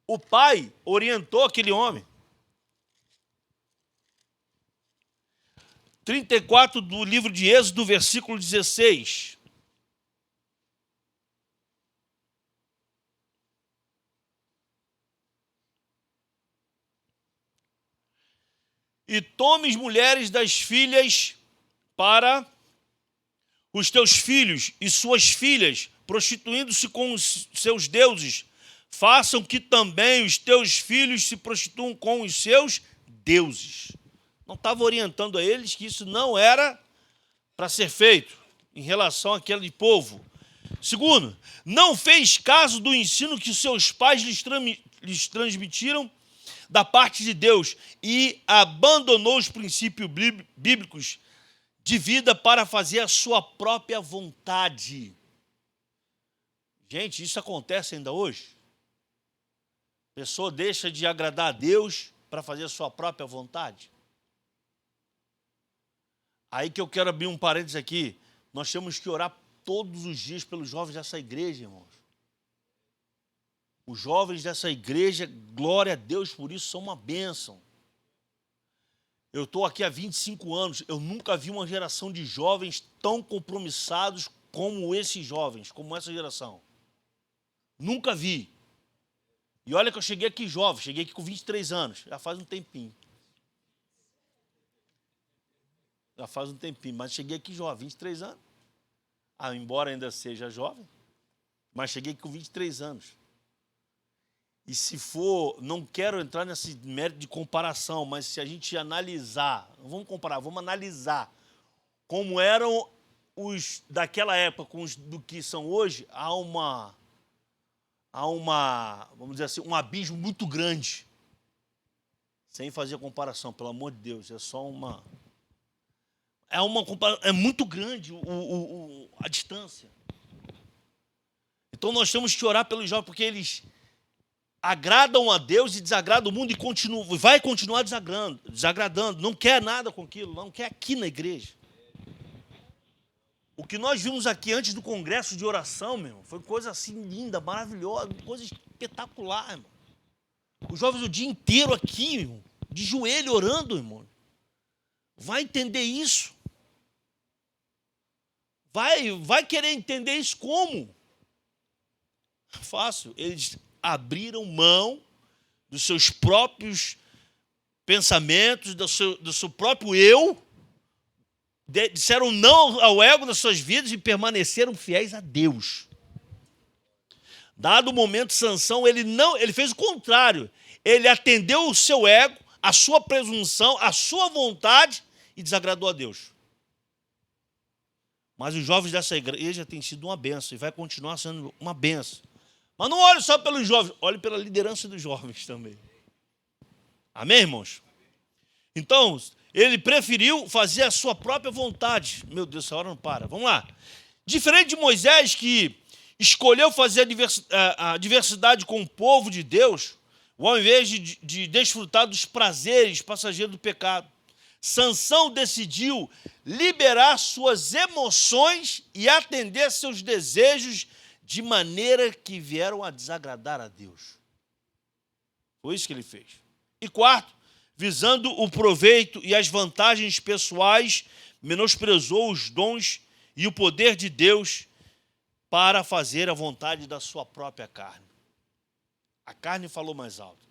O pai orientou aquele homem. 34 do livro de Êxodo, versículo 16. E tomes mulheres das filhas para os teus filhos e suas filhas, prostituindo-se com os seus deuses, façam que também os teus filhos se prostituam com os seus deuses. Não estava orientando a eles que isso não era para ser feito em relação àquele povo. Segundo, não fez caso do ensino que seus pais lhes transmitiram da parte de Deus e abandonou os princípios bíblicos de vida para fazer a sua própria vontade. Gente, isso acontece ainda hoje? A pessoa deixa de agradar a Deus para fazer a sua própria vontade? Aí que eu quero abrir um parênteses aqui. Nós temos que orar todos os dias pelos jovens dessa igreja, irmãos. Os jovens dessa igreja, glória a Deus por isso, são uma bênção. Eu estou aqui há 25 anos, eu nunca vi uma geração de jovens tão compromissados como esses jovens, como essa geração. Nunca vi. E olha que eu cheguei aqui jovem, cheguei aqui com 23 anos, já faz um tempinho. Mas cheguei aqui jovem, 23 anos. Embora ainda seja jovem, mas cheguei aqui com 23 anos. E se for, não quero entrar nesse mérito de comparação, mas se a gente analisar, não vamos comparar, vamos analisar como eram os daquela época com os do que são hoje, há uma, vamos dizer assim, um abismo muito grande. Sem fazer comparação, pelo amor de Deus, é só uma... É muito grande a distância. Então nós temos que orar pelos jovens, porque eles agradam a Deus e desagradam o mundo e vai continuar desagradando, não quer nada com aquilo, não quer aqui na igreja. O que nós vimos aqui antes do congresso de oração, meu irmão, foi coisa assim linda, maravilhosa, coisa espetacular, irmão. Os jovens o dia inteiro aqui, irmão, de joelho orando, irmão. Vai entender isso? Vai querer entender isso como? Fácil. Eles abriram mão dos seus próprios pensamentos, do seu próprio eu, disseram não ao ego das suas vidas e permaneceram fiéis a Deus. Dado o momento, Sansão, ele fez o contrário. Ele atendeu o seu ego, a sua presunção, a sua vontade e desagradou a Deus. Mas os jovens dessa igreja têm sido uma bênção e vai continuar sendo uma bênção. Mas não olhe só pelos jovens, olhe pela liderança dos jovens também. Amém, irmãos? Então, ele preferiu fazer a sua própria vontade. Meu Deus, essa hora não para. Vamos lá. Diferente de Moisés, que escolheu fazer a diversidade com o povo de Deus, ao invés de desfrutar dos prazeres passageiros do pecado, Sansão decidiu liberar suas emoções e atender seus desejos de maneira que vieram a desagradar a Deus. Foi isso que ele fez. E quarto, visando o proveito e as vantagens pessoais, menosprezou os dons e o poder de Deus para fazer a vontade da sua própria carne. A carne falou mais alto.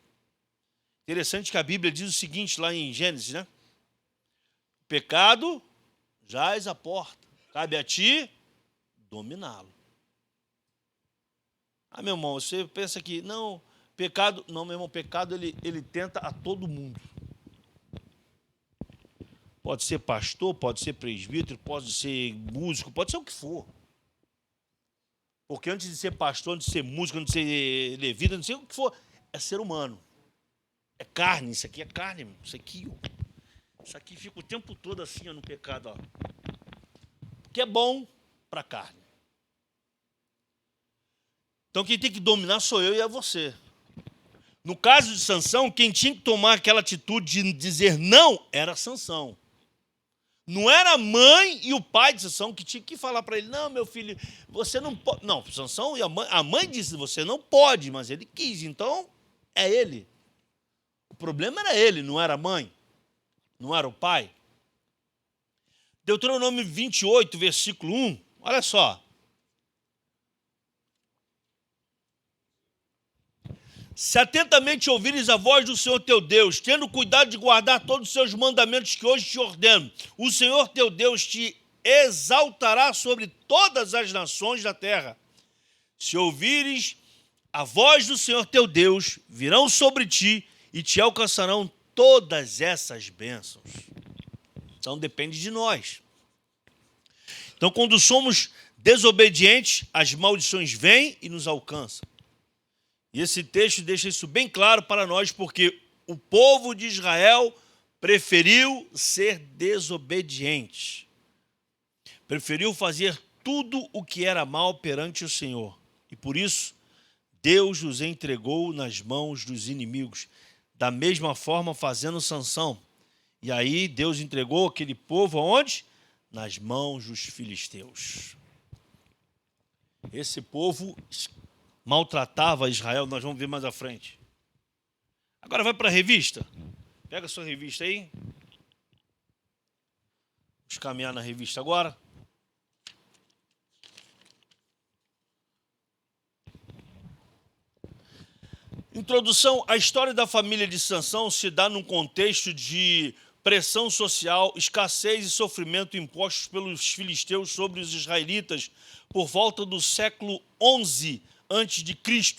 Interessante que a Bíblia diz o seguinte lá em Gênesis, né? O pecado jaz à porta, cabe a ti dominá-lo. Meu irmão, você pensa que não, pecado, não, meu irmão, pecado ele tenta a todo mundo. Pode ser pastor, pode ser presbítero, pode ser músico, pode ser o que for. Porque antes de ser pastor, antes de ser músico, antes de ser levita, antes de ser o que for, é ser humano. É carne, isso aqui é carne, isso aqui, ó. Isso aqui fica o tempo todo assim, ó, no pecado, ó. Porque é bom para a carne. Então quem tem que dominar sou eu e é você. No caso de Sansão, quem tinha que tomar aquela atitude de dizer não era Sansão. Não era a mãe e o pai de Sansão que tinha que falar para ele, não, meu filho, você não pode. Não, Sansão e a mãe disse, você não pode, mas ele quis, então é ele. O problema era ele, não era a mãe, não era o pai. Deuteronômio 28, versículo 1, olha só. Se atentamente ouvires a voz do Senhor teu Deus, tendo cuidado de guardar todos os seus mandamentos que hoje te ordeno, o Senhor teu Deus te exaltará sobre todas as nações da terra. Se ouvires a voz do Senhor teu Deus, virão sobre ti e te alcançarão todas essas bênçãos. Então depende de nós. Então quando somos desobedientes, as maldições vêm e nos alcançam. E esse texto deixa isso bem claro para nós, porque o povo de Israel preferiu ser desobediente. Preferiu fazer tudo o que era mal perante o Senhor. E por isso, Deus os entregou nas mãos dos inimigos. Da mesma forma, fazendo Sansão. E aí, Deus entregou aquele povo aonde? Nas mãos dos filisteus. Esse povo maltratava Israel, nós vamos ver mais à frente. Agora vai para a revista. Pega a sua revista aí. Vamos caminhar na revista agora. Introdução. A história da família de Sansão se dá num contexto de pressão social, escassez e sofrimento impostos pelos filisteus sobre os israelitas por volta do século XI a.C.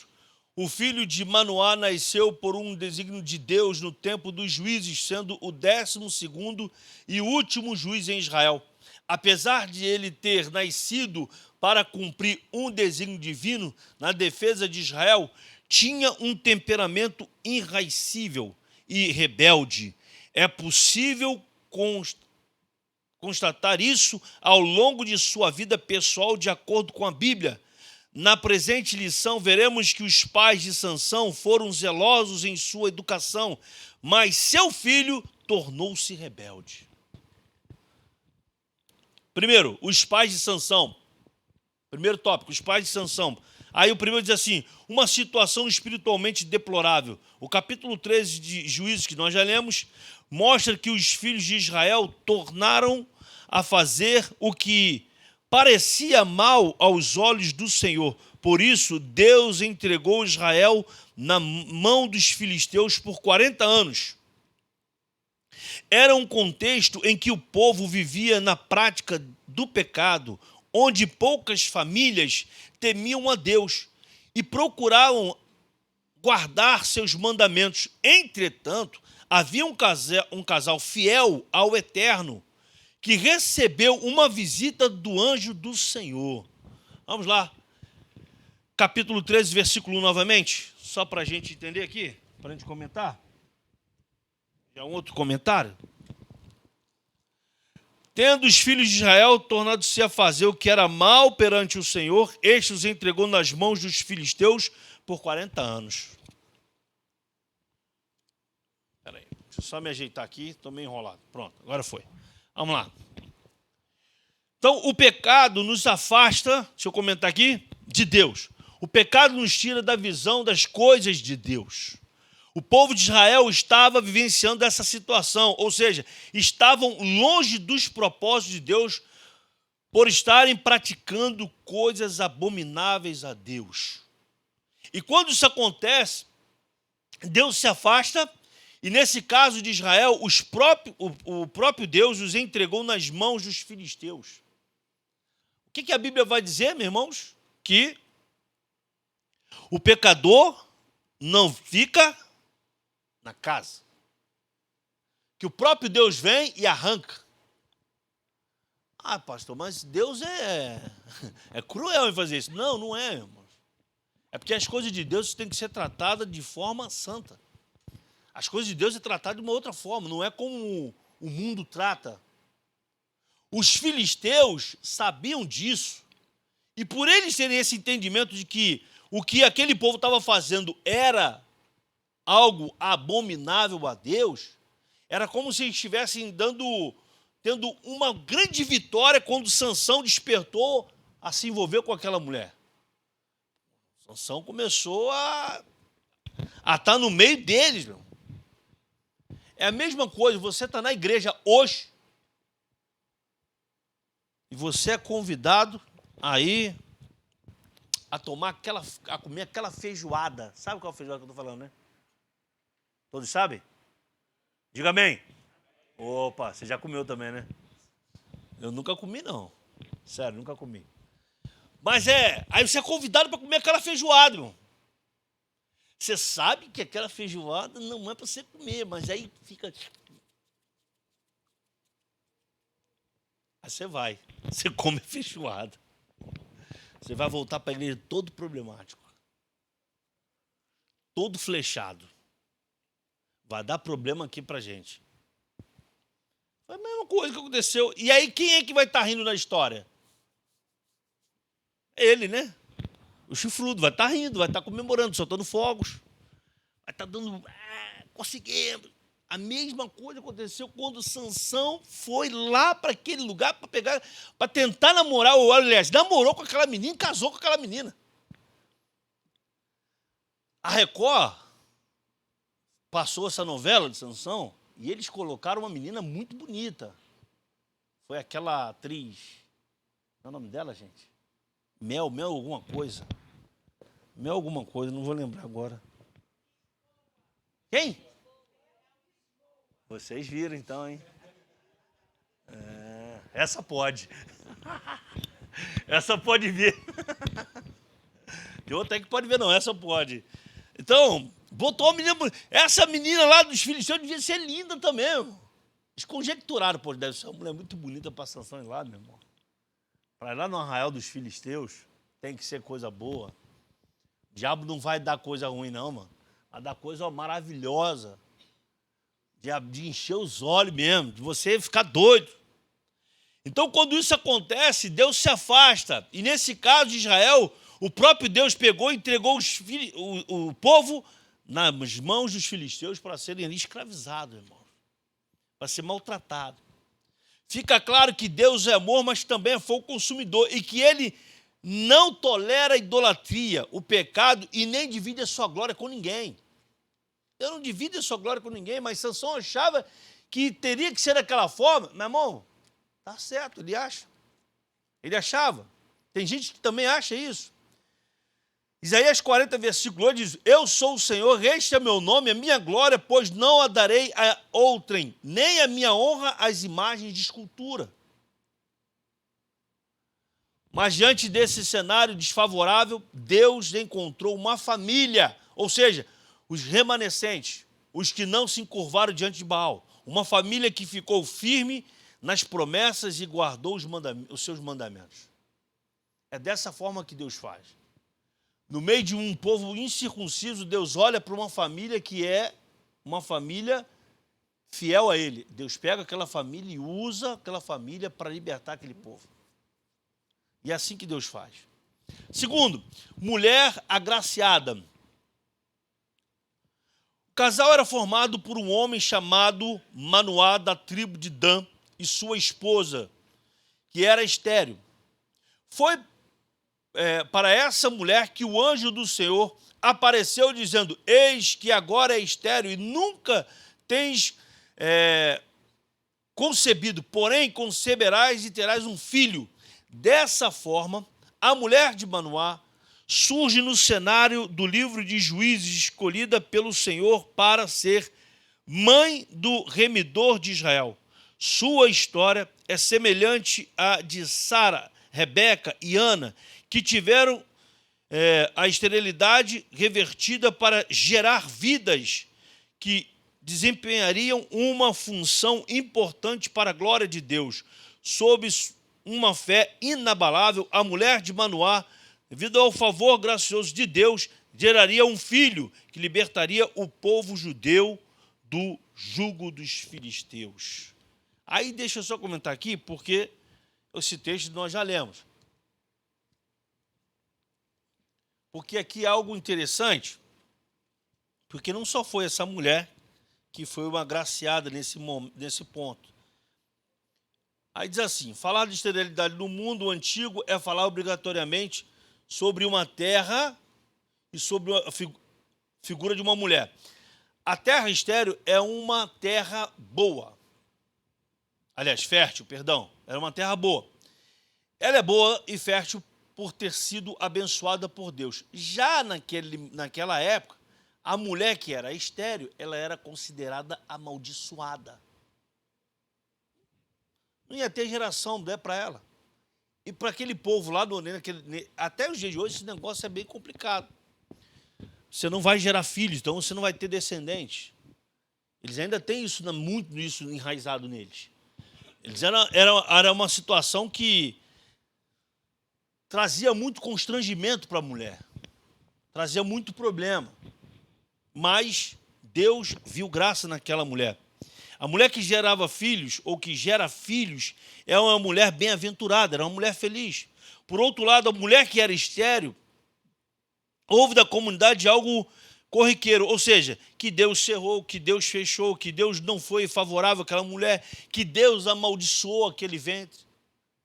O filho de Manoá nasceu por um desígnio de Deus no tempo dos juízes, sendo o 12º e último juiz em Israel. Apesar de ele ter nascido para cumprir um desígnio divino na defesa de Israel, tinha um temperamento irascível e rebelde. É possível constatar isso ao longo de sua vida pessoal, de acordo com a Bíblia. Na presente lição, veremos que os pais de Sansão foram zelosos em sua educação, mas seu filho tornou-se rebelde. Primeiro, os pais de Sansão. Primeiro tópico, os pais de Sansão. Aí o primeiro diz assim, uma situação espiritualmente deplorável. O capítulo 13 de Juízes, que nós já lemos, mostra que os filhos de Israel tornaram a fazer o que parecia mal aos olhos do Senhor. Por isso, Deus entregou Israel na mão dos filisteus por 40 anos. Era um contexto em que o povo vivia na prática do pecado, onde poucas famílias temiam a Deus e procuravam guardar seus mandamentos. Entretanto, havia um casal fiel ao Eterno, que recebeu uma visita do anjo do Senhor. Vamos lá. Capítulo 13, versículo 1 novamente. Só para a gente entender aqui, para a gente comentar. Já um outro comentário. Tendo os filhos de Israel tornado-se a fazer o que era mal perante o Senhor, este os entregou nas mãos dos filisteus por 40 anos. Espera aí, deixa eu só me ajeitar aqui, estou meio enrolado. Pronto, agora foi. Vamos lá. Então, o pecado nos afasta, deixa eu comentar aqui, de Deus. O pecado nos tira da visão das coisas de Deus. O povo de Israel estava vivenciando essa situação, ou seja, estavam longe dos propósitos de Deus por estarem praticando coisas abomináveis a Deus. E quando isso acontece, Deus se afasta. E nesse caso de Israel, o próprio Deus os entregou nas mãos dos filisteus. O que a Bíblia vai dizer, meus irmãos? Que o pecador não fica na casa. que o próprio Deus vem e arranca. Ah, pastor, mas Deus é cruel em fazer isso. Não, não é, irmão. É porque as coisas de Deus têm que ser tratadas de forma santa. As coisas de Deus é tratado de uma outra forma, não é como o mundo trata. Os filisteus sabiam disso. E por eles terem esse entendimento de que o que aquele povo estava fazendo era algo abominável a Deus, era como se estivessem tendo uma grande vitória quando Sansão despertou a se envolver com aquela mulher. Sansão começou a estar no meio deles, meu. É a mesma coisa, você está na igreja hoje e você é convidado aí a comer aquela feijoada. Sabe qual é a feijoada que eu estou falando, né? Todos sabem? Diga amém. Opa, você já comeu também, né? Eu nunca comi, não. Sério, nunca comi. Mas aí você é convidado para comer aquela feijoada, irmão. Você sabe que aquela feijoada não é para você comer, mas aí fica... Aí você vai, você come a feijoada. Você vai voltar para a igreja todo problemático. Todo flechado. Vai dar problema aqui para a gente. Foi a mesma coisa que aconteceu. E aí quem é que vai estar rindo na história? Ele, né? O chifrudo vai estar rindo, vai estar comemorando, soltando fogos. Vai estar dando... conseguimos. A mesma coisa aconteceu quando Sansão foi lá para aquele lugar para tentar namorar, ou aliás, namorou com aquela menina e casou com aquela menina. A Record passou essa novela de Sansão e eles colocaram uma menina muito bonita. Foi aquela atriz... Qual é o nome dela, gente? Mel alguma coisa. Mel alguma coisa, não vou lembrar agora. Quem? Vocês viram então, hein? Essa pode. Essa pode ver. Tem outra aí que pode ver, não. Essa pode. Então, botou a menina... Essa menina lá dos filisteus devia ser linda também, irmão. Eles conjecturaram, pô, deve ser uma mulher muito bonita para Sansão ir lá, meu irmão. Para ir lá no arraial dos filisteus, tem que ser coisa boa. O diabo não vai dar coisa ruim, não, mano. Vai dar coisa maravilhosa. De encher os olhos mesmo, de você ficar doido. Então, quando isso acontece, Deus se afasta. E nesse caso de Israel, o próprio Deus pegou e entregou o povo nas mãos dos filisteus para serem ali escravizados, irmão. Para ser maltratado. Fica claro que Deus é amor, mas também é fogo consumidor. E que ele não tolera a idolatria, o pecado, e nem divide a sua glória com ninguém. Eu não divido a sua glória com ninguém, mas Sansão achava que teria que ser daquela forma. Meu irmão, tá certo, ele acha. Ele achava. Tem gente que também acha isso. Isaías 40, versículo 8 diz: Eu sou o Senhor, este é meu nome, a minha glória, pois não a darei a outrem, nem a minha honra às imagens de escultura. Mas diante desse cenário desfavorável, Deus encontrou uma família, ou seja, os remanescentes, os que não se encurvaram diante de Baal. Uma família que ficou firme nas promessas e guardou os seus mandamentos. É dessa forma que Deus faz. No meio de um povo incircunciso, Deus olha para uma família que é uma família fiel a Ele. Deus pega aquela família e usa aquela família para libertar aquele povo. E é assim que Deus faz. Segundo, mulher agraciada. O casal era formado por um homem chamado Manoá, da tribo de Dan, e sua esposa, que era estéril. Foi para essa mulher que o anjo do Senhor apareceu dizendo: Eis que agora é estéril e nunca tens concebido, porém conceberás e terás um filho. Dessa forma, a mulher de Manoá surge no cenário do livro de Juízes, escolhida pelo Senhor para ser mãe do remidor de Israel. Sua história é semelhante à de Sara, Rebeca e Ana, que tiveram a esterilidade revertida para gerar vidas que desempenhariam uma função importante para a glória de Deus. Sob uma fé inabalável, a mulher de Manoá, devido ao favor gracioso de Deus, geraria um filho que libertaria o povo judeu do jugo dos filisteus. Aí deixa eu só comentar aqui, porque esse texto nós já lemos. Porque aqui há algo interessante, porque não só foi essa mulher que foi uma agraciada nesse ponto. Aí diz assim, falar de esterilidade no mundo antigo é falar obrigatoriamente sobre uma terra e sobre a figura de uma mulher. A terra estéril é uma terra boa. Aliás, fértil, perdão. Era uma terra boa. Ela é boa e fértil por ter sido abençoada por Deus. Já naquela época, a mulher que era estéril, ela era considerada amaldiçoada. Não ia ter geração para ela. E para aquele povo lá, até os dias de hoje, esse negócio é bem complicado. Você não vai gerar filhos, então você não vai ter descendentes. Eles ainda têm muito isso enraizado neles. Era uma situação que trazia muito constrangimento para a mulher. Trazia muito problema. Mas Deus viu graça naquela mulher. A mulher que gerava filhos, ou que gera filhos, é uma mulher bem-aventurada, era uma mulher feliz. Por outro lado, a mulher que era estéril, houve da comunidade algo corriqueiro, ou seja, que Deus cerrou, que Deus fechou, que Deus não foi favorável àquela mulher, que Deus amaldiçoou aquele ventre.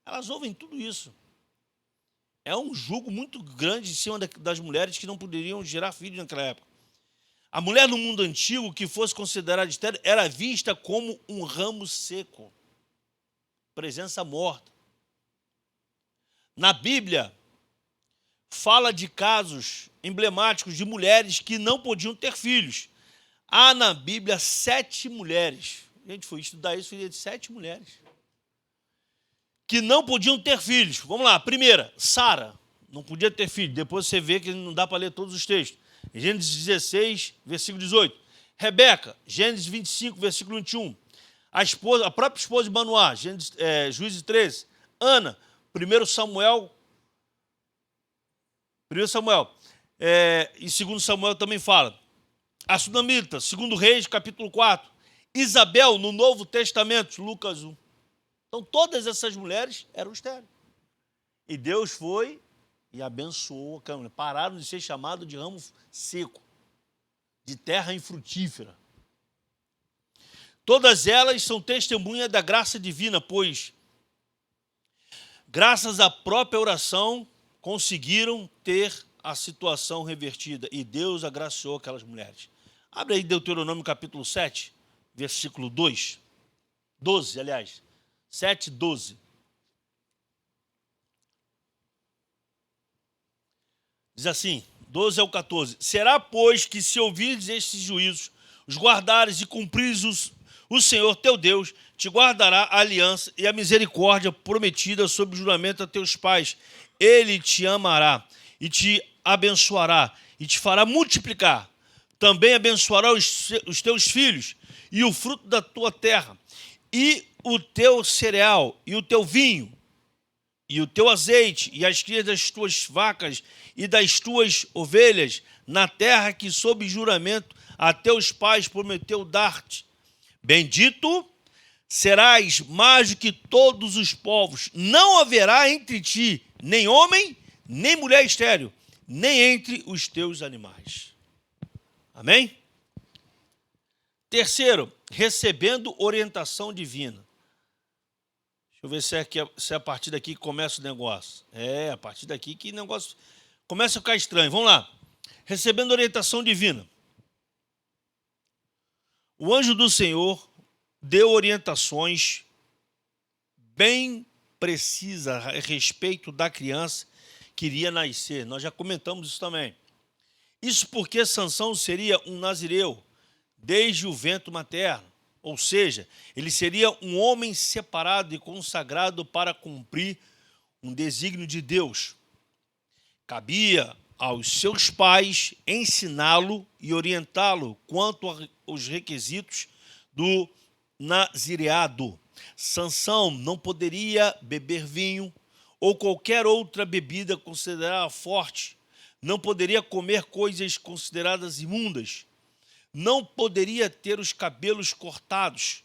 Elas ouvem tudo isso. É um jugo muito grande em cima das mulheres que não poderiam gerar filhos naquela época. A mulher no mundo antigo que fosse considerada estéril era vista como um ramo seco, presença morta. Na Bíblia, fala de casos emblemáticos de mulheres que não podiam ter filhos. Há na Bíblia 7 mulheres. A gente foi estudar isso, foi de 7 mulheres que não podiam ter filhos. Vamos lá, primeira, Sara, não podia ter filho. Depois você vê que não dá para ler todos os textos. Gênesis 16, versículo 18. Rebeca, Gênesis 25, versículo 21. A própria esposa de Manoá, Juízes 13. Ana, 1 Samuel. E 2 Samuel também fala. A Sunamita, 2 Reis, capítulo 4. Isabel, no Novo Testamento, Lucas 1. Então, todas essas mulheres eram estéreis. E Deus foi e abençoou a câmara. Pararam de ser chamados de ramo seco, de terra infrutífera. Todas elas são testemunha da graça divina, pois, graças à própria oração, conseguiram ter a situação revertida. E Deus agraciou aquelas mulheres. Abre aí Deuteronômio capítulo 7, versículo 12, aliás. 7, 12. Diz assim, 12 ao 14. Será, pois, que se ouvires estes juízos, os guardares e cumprires o Senhor teu Deus, te guardará a aliança e a misericórdia prometida sob juramento a teus pais. Ele te amará e te abençoará e te fará multiplicar. Também abençoará os teus filhos e o fruto da tua terra, e o teu cereal, e o teu vinho, e o teu azeite, e as crias das tuas vacas e das tuas ovelhas, na terra que sob juramento a teus pais prometeu dar-te. Bendito serás mais do que todos os povos. Não haverá entre ti nem homem, nem mulher estéril, nem entre os teus animais. Amém? Terceiro, recebendo orientação divina. Deixa eu ver se é a partir daqui que começa o negócio. É, a partir daqui que o negócio começa a ficar estranho. Vamos lá. Recebendo orientação divina. O anjo do Senhor deu orientações bem precisas a respeito da criança que iria nascer. Nós já comentamos isso também. Isso porque Sansão seria um nazireu desde o ventre materno. Ou seja, ele seria um homem separado e consagrado para cumprir um desígnio de Deus. Cabia aos seus pais ensiná-lo e orientá-lo quanto aos requisitos do nazireado. Sansão não poderia beber vinho ou qualquer outra bebida considerada forte, não poderia comer coisas consideradas imundas, não poderia ter os cabelos cortados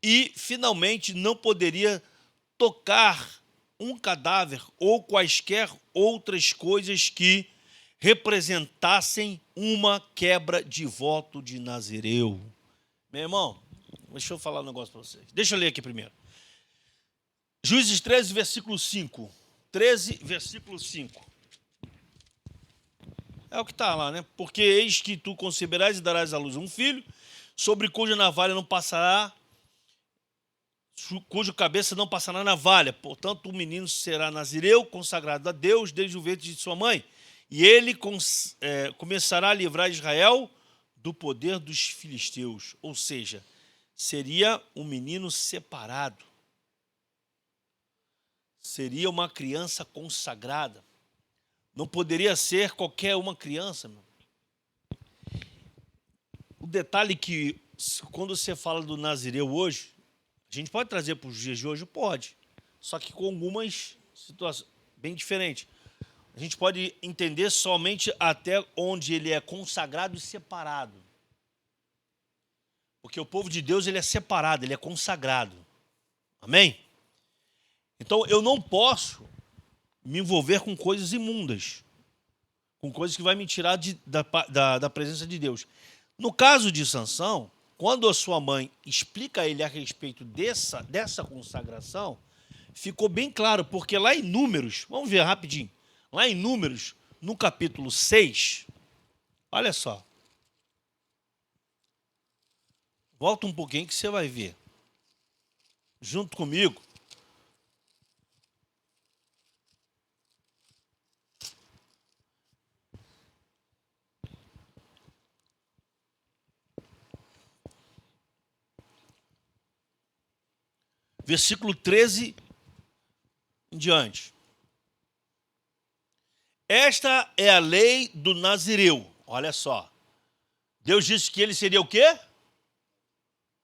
e, finalmente, não poderia tocar um cadáver ou quaisquer outras coisas que representassem uma quebra de voto de Nazireu. Meu irmão, deixa eu falar um negócio para vocês. Deixa eu ler aqui primeiro. Juízes 13, versículo 5. 13, versículo 5. É o que está lá, né? Porque eis que tu conceberás e darás à luz um filho, sobre cuja navalha não passará, cuja cabeça não passará navalha. Portanto, o menino será nazireu, consagrado a Deus desde o ventre de sua mãe. E ele começará a livrar Israel do poder dos filisteus. Ou seja, seria um menino separado. Seria uma criança consagrada. Não poderia ser qualquer uma criança, meu. O detalhe que, quando você fala do nazireu hoje, a gente pode trazer para os dias de hoje? Pode. Só que com algumas situações bem diferentes. A gente pode entender somente até onde ele é consagrado e separado. Porque o povo de Deus, ele é separado, ele é consagrado. Amém? Então, eu não posso me envolver com coisas imundas, com coisas que vai me tirar da presença de Deus. No caso de Sansão, quando a sua mãe explica a ele a respeito dessa consagração, ficou bem claro, porque lá em Números, vamos ver rapidinho, lá em Números, no capítulo 6, olha só. Volta um pouquinho que você vai ver. Junto comigo. Versículo 13 em diante. Esta é a lei do Nazireu. Olha só. Deus disse que ele seria o quê?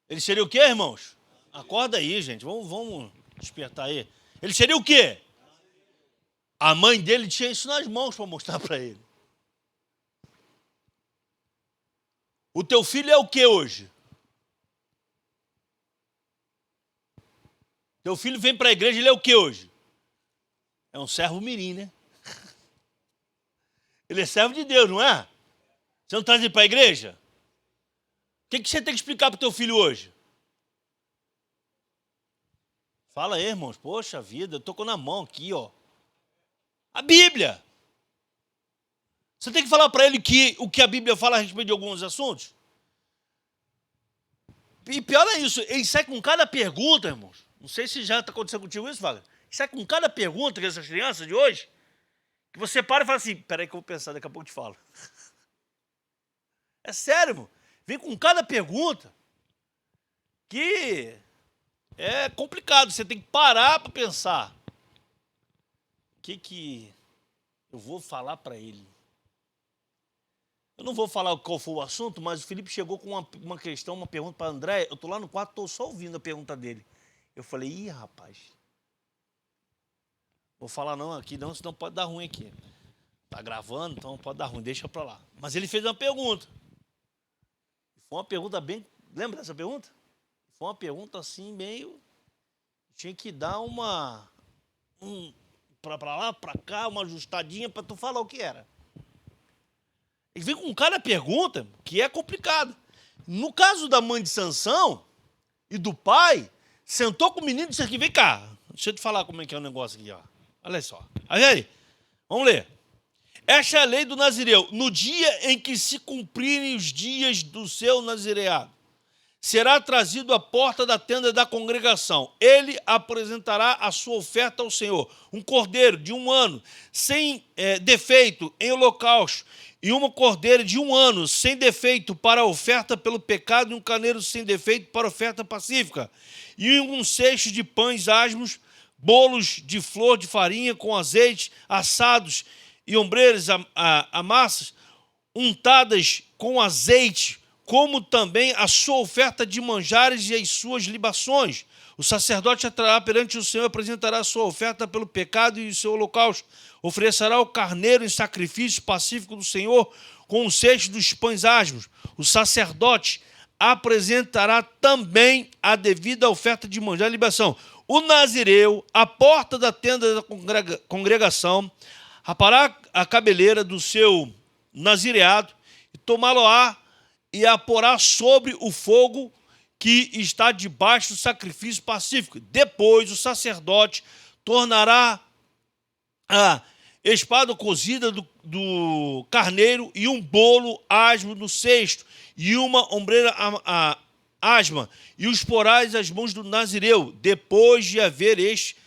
Ele seria o quê, irmãos? Acorda aí, gente. Vamos despertar aí. Ele seria o quê? A mãe dele tinha isso nas mãos para mostrar para ele. O teu filho é o quê hoje? Teu filho vem para a igreja, ele é o que hoje? É um servo mirim, né? Ele é servo de Deus, não é? Você não traz ele para a igreja? O que você tem que explicar para o teu filho hoje? Fala aí, irmãos. Poxa vida, eu estou na mão aqui, ó. A Bíblia. Você tem que falar para ele o que a Bíblia fala a respeito de alguns assuntos? E pior é isso, ele sai com cada pergunta, irmãos. Não sei se já está acontecendo contigo isso, Wagner. Sai com cada pergunta que essas crianças de hoje, que você para e fala assim, peraí que eu vou pensar, daqui a pouco eu te falo. É sério, irmão. Vem com cada pergunta que é complicado. Você tem que parar para pensar. O que eu vou falar para ele? Eu não vou falar qual foi o assunto, mas o Felipe chegou com uma questão, uma pergunta para André. Eu estou lá no quarto, estou só ouvindo a pergunta dele. Eu falei, ih, rapaz, vou falar não aqui, não, senão pode dar ruim aqui. Tá gravando, então pode dar ruim, deixa para lá. Mas ele fez uma pergunta. Foi uma pergunta bem... Lembra dessa pergunta? Foi uma pergunta assim, meio... Tinha que dar para lá, para cá, uma ajustadinha para tu falar o que era. Ele vem com cada pergunta que é complicado. No caso da mãe de Sansão e do pai, sentou com o menino e disse aqui, vem cá, deixa eu te falar como é que é o negócio aqui, ó. Olha só. Aí, vamos ler. Esta é a lei do Nazireu. No dia em que se cumprirem os dias do seu nazireado, será trazido à porta da tenda da congregação. Ele apresentará a sua oferta ao Senhor, um cordeiro de 1 ano, sem defeito, em holocausto, e uma cordeira de 1 ano, sem defeito, para a oferta pelo pecado, e um carneiro sem defeito para a oferta pacífica, e um cesto de pães asmos, bolos de flor de farinha com azeite, assados, e ombreiras amassas, untadas com azeite, como também a sua oferta de manjares e as suas libações. O sacerdote entrará perante o Senhor e apresentará a sua oferta pelo pecado e o seu holocausto. Oferecerá o carneiro em sacrifício pacífico do Senhor com o cesto dos pães asmos. O sacerdote apresentará também a devida oferta de manjar e libação. O nazireu, à porta da tenda da congregação, rapará a cabeleira do seu nazireado e tomá-lo-á e a porá sobre o fogo que está debaixo do sacrifício pacífico. Depois o sacerdote tornará a espada cozida do carneiro e um bolo asmo no cesto e uma ombreira asma, e os porás às mãos do nazireu, depois de haver este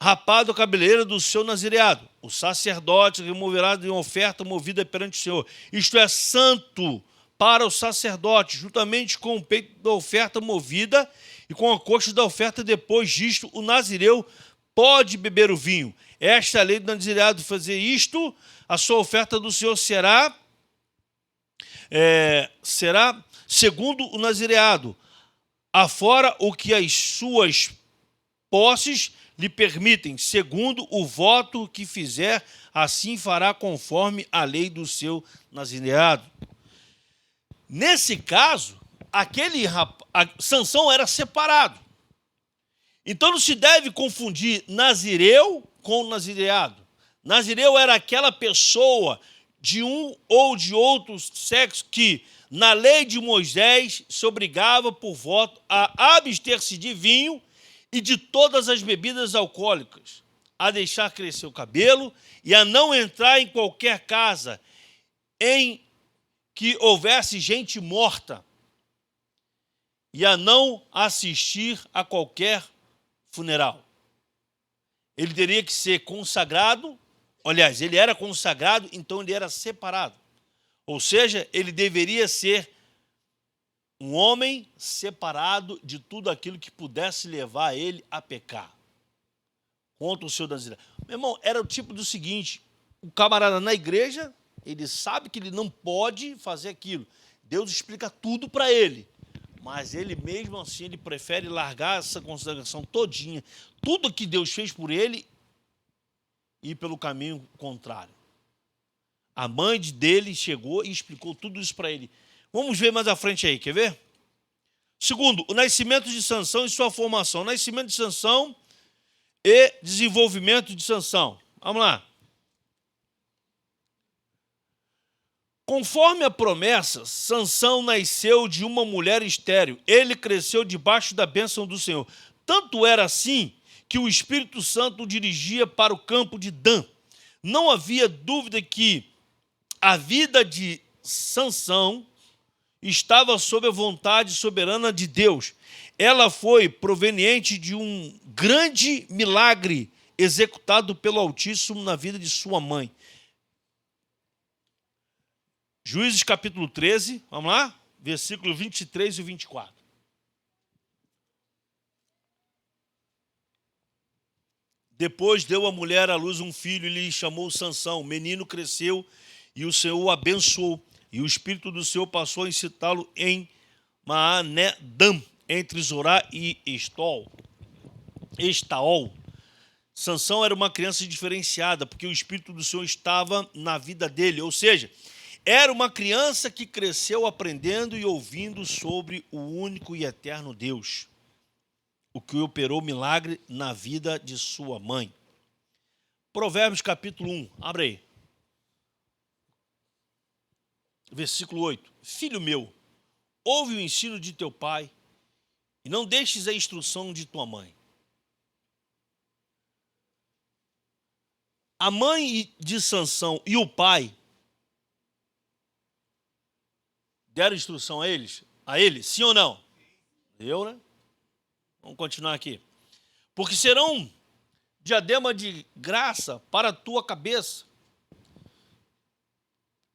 rapado a cabeleira do seu nazireado. O sacerdote removerá de uma oferta movida perante o Senhor. Isto é santo para o sacerdote, juntamente com o peito da oferta movida e com a coxa da oferta. Depois disto, o nazireu pode beber o vinho. Esta é a lei do nazireado: fazer isto, a sua oferta do Senhor será segundo o nazireado, afora o que as suas posses lhe permitem, segundo o voto que fizer, assim fará conforme a lei do seu nazireado. Nesse caso, Sansão era separado. Então não se deve confundir nazireu com nazireado. Nazireu era aquela pessoa de um ou de outro sexo que, na lei de Moisés, se obrigava por voto a abster-se de vinho e de todas as bebidas alcoólicas, a deixar crescer o cabelo e a não entrar em qualquer casa em que houvesse gente morta e a não assistir a qualquer funeral. Ele teria que ser consagrado, aliás, ele era consagrado, então ele era separado. Ou seja, ele deveria ser um homem separado de tudo aquilo que pudesse levar ele a pecar contra o seu nazireado. Meu irmão, era o tipo do seguinte: o camarada na igreja, ele sabe que ele não pode fazer aquilo. Deus explica tudo para ele. Mas ele mesmo assim, ele prefere largar essa consagração todinha, tudo que Deus fez por ele, e ir pelo caminho contrário. A mãe dele chegou e explicou tudo isso para ele. Vamos ver mais à frente aí, quer ver? Segundo, o nascimento de Sansão e sua formação. Nascimento de Sansão e desenvolvimento de Sansão. Vamos lá. Conforme a promessa, Sansão nasceu de uma mulher estéril. Ele cresceu debaixo da bênção do Senhor. Tanto era assim que o Espírito Santo o dirigia para o campo de Dan. Não havia dúvida que a vida de Sansão estava sob a vontade soberana de Deus. Ela foi proveniente de um grande milagre executado pelo Altíssimo na vida de sua mãe. Juízes capítulo 13, vamos lá? Versículo 23 e 24. Depois deu a mulher à luz um filho e lhe chamou Sansão. O menino cresceu e o Senhor o abençoou. E o Espírito do Senhor passou a incitá-lo em Maanedã, entre Zorá e Estaol. Sansão era uma criança diferenciada, porque o Espírito do Senhor estava na vida dele. Ou seja, era uma criança que cresceu aprendendo e ouvindo sobre o único e eterno Deus, o que operou milagre na vida de sua mãe. Provérbios capítulo 1, abre aí. Versículo 8. Filho meu, ouve o ensino de teu pai e não deixes a instrução de tua mãe. A mãe de Sansão e o pai deram instrução a ele, sim ou não? Deu, né? Vamos continuar aqui. Porque serão diadema de graça para a tua cabeça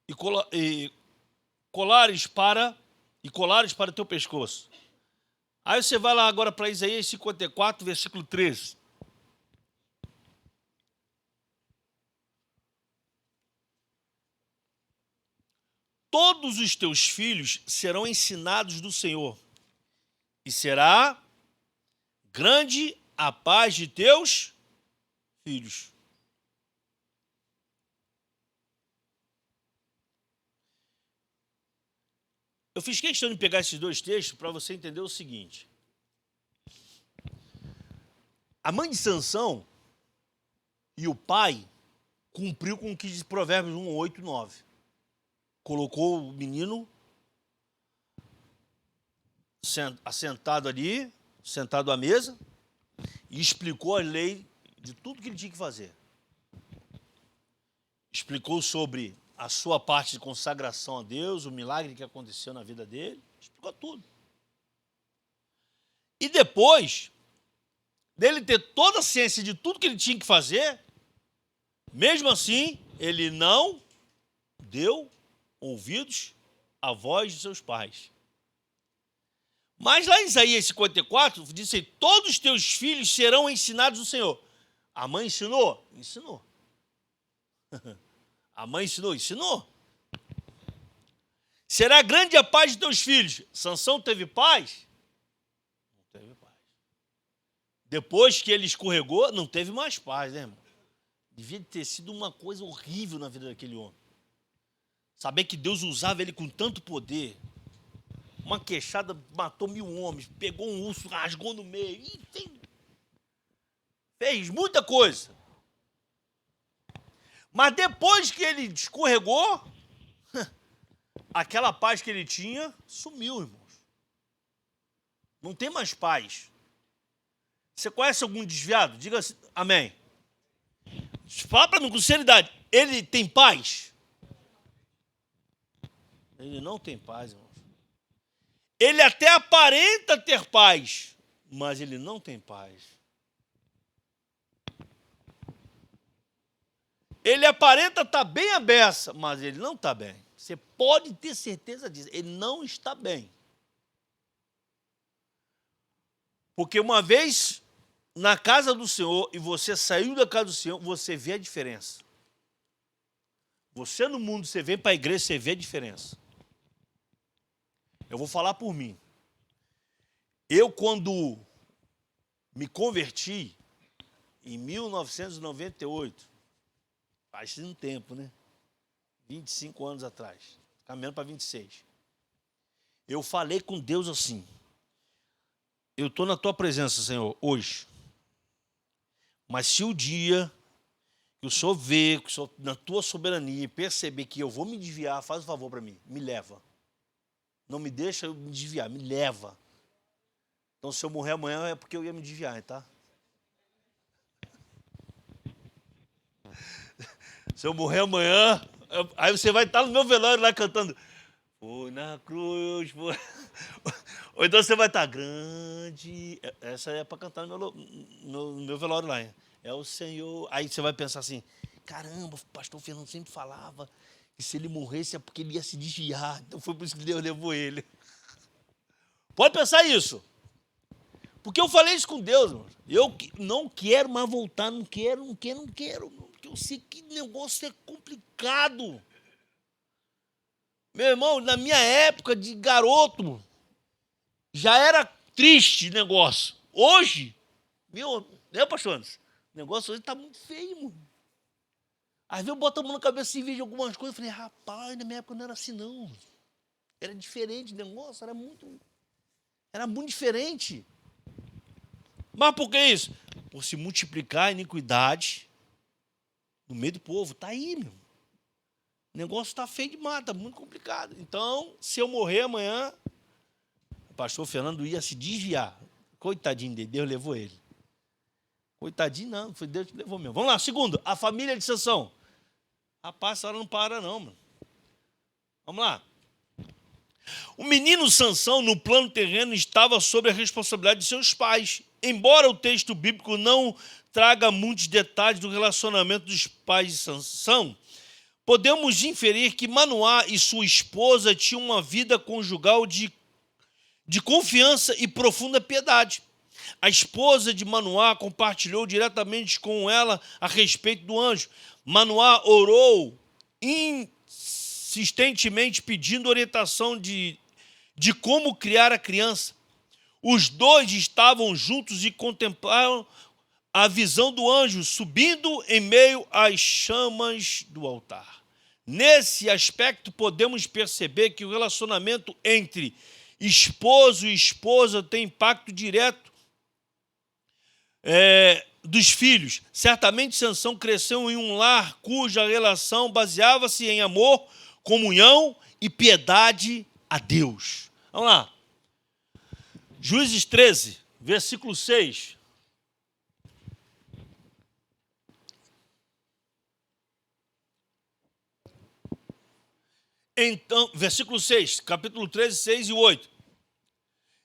e colares para o teu pescoço. Aí você vai lá agora para Isaías 54, versículo 13. todos os teus filhos serão ensinados do Senhor, e será grande a paz de teus filhos. Eu fiz questão de pegar esses dois textos para você entender o seguinte. A mãe de Sansão e o pai cumpriu com o que diz Provérbios 1, 8 e 9. Colocou o menino assentado ali, sentado à mesa, e explicou a lei de tudo que ele tinha que fazer. Explicou sobre a sua parte de consagração a Deus, o milagre que aconteceu na vida dele, explicou tudo. E depois dele ter toda a ciência de tudo que ele tinha que fazer, mesmo assim, ele não deu ouvidos à voz de seus pais. Mas lá em Isaías 54, diz assim, todos os teus filhos serão ensinados do Senhor. A mãe ensinou? Ensinou. A mãe ensinou? Ensinou. Será grande a paz de teus filhos. Sansão teve paz? Não teve paz. Depois que ele escorregou, não teve mais paz, né, irmão? Devia ter sido uma coisa horrível na vida daquele homem. Saber que Deus usava ele com tanto poder. Uma queixada matou 1000 homens, pegou um urso, rasgou no meio, enfim. Fez muita coisa. Mas depois que ele escorregou, aquela paz que ele tinha sumiu, irmãos. Não tem mais paz. Você conhece algum desviado? Diga assim, amém. Fala para mim com sinceridade, ele tem paz? Ele não tem paz, irmãos. Ele até aparenta ter paz, mas ele não tem paz. Ele aparenta estar bem à beça, mas ele não está bem. Você pode ter certeza disso, ele não está bem. Porque uma vez na casa do Senhor e você saiu da casa do Senhor, você vê a diferença. Você no mundo, você vem para a igreja, você vê a diferença. Eu vou falar por mim. Eu, quando me converti, em 1998, faz um tempo, né? 25 anos atrás, caminhando para 26. Eu falei com Deus assim, eu estou na tua presença, Senhor, hoje. Mas se o dia que o Senhor vê, que o Senhor, na tua soberania, perceber que eu vou me desviar, faz um favor para mim, me leva. Não me deixa eu me desviar, me leva. Então, se eu morrer amanhã, é porque eu ia me desviar, tá? Se eu morrer amanhã, aí você vai estar no meu velório lá cantando. Foi na cruz, foi. Ou então você vai estar grande. Essa é para cantar no meu velório lá. É o Senhor. Aí você vai pensar assim, caramba, o pastor Fernando sempre falava que se ele morresse é porque ele ia se desviar. Então foi por isso que Deus levou ele. Pode pensar isso. Porque eu falei isso com Deus, mano. Eu não quero mais voltar, não quero. Porque eu sei que negócio é complicado. Meu irmão, na minha época de garoto, já era triste o negócio. Hoje, né, pastor Anderson? O negócio hoje está muito feio, mano. Às vezes eu boto a mão na cabeça e vejo algumas coisas. Eu falei, rapaz, na minha época não era assim, não. Era diferente o negócio, era muito diferente. Mas por que isso? Por se multiplicar a iniquidade no meio do povo. Está aí, meu. O negócio está feio demais, está muito complicado. Então, se eu morrer amanhã, o pastor Fernando ia se desviar. Coitadinho dele, Deus levou ele. Coitadinho não, foi Deus que levou mesmo. Vamos lá, segundo, a família de Sansão. Rapaz, essa hora não para não, mano. Vamos lá. O menino Sansão, no plano terreno, estava sob a responsabilidade de seus pais. Embora o texto bíblico não traga muitos detalhes do relacionamento dos pais de Sansão, podemos inferir que Manoá e sua esposa tinham uma vida conjugal de confiança e profunda piedade. A esposa de Manoá compartilhou diretamente com ela a respeito do anjo. Manoá orou insistentemente pedindo orientação de como criar a criança. Os dois estavam juntos e contemplaram a visão do anjo subindo em meio às chamas do altar. Nesse aspecto, podemos perceber que o relacionamento entre esposo e esposa tem impacto direto dos filhos. Certamente Sansão cresceu em um lar cuja relação baseava-se em amor, comunhão e piedade a Deus. Vamos lá. Juízes 13, versículo 6. Então, versículo 6, capítulo 13, 6 e 8.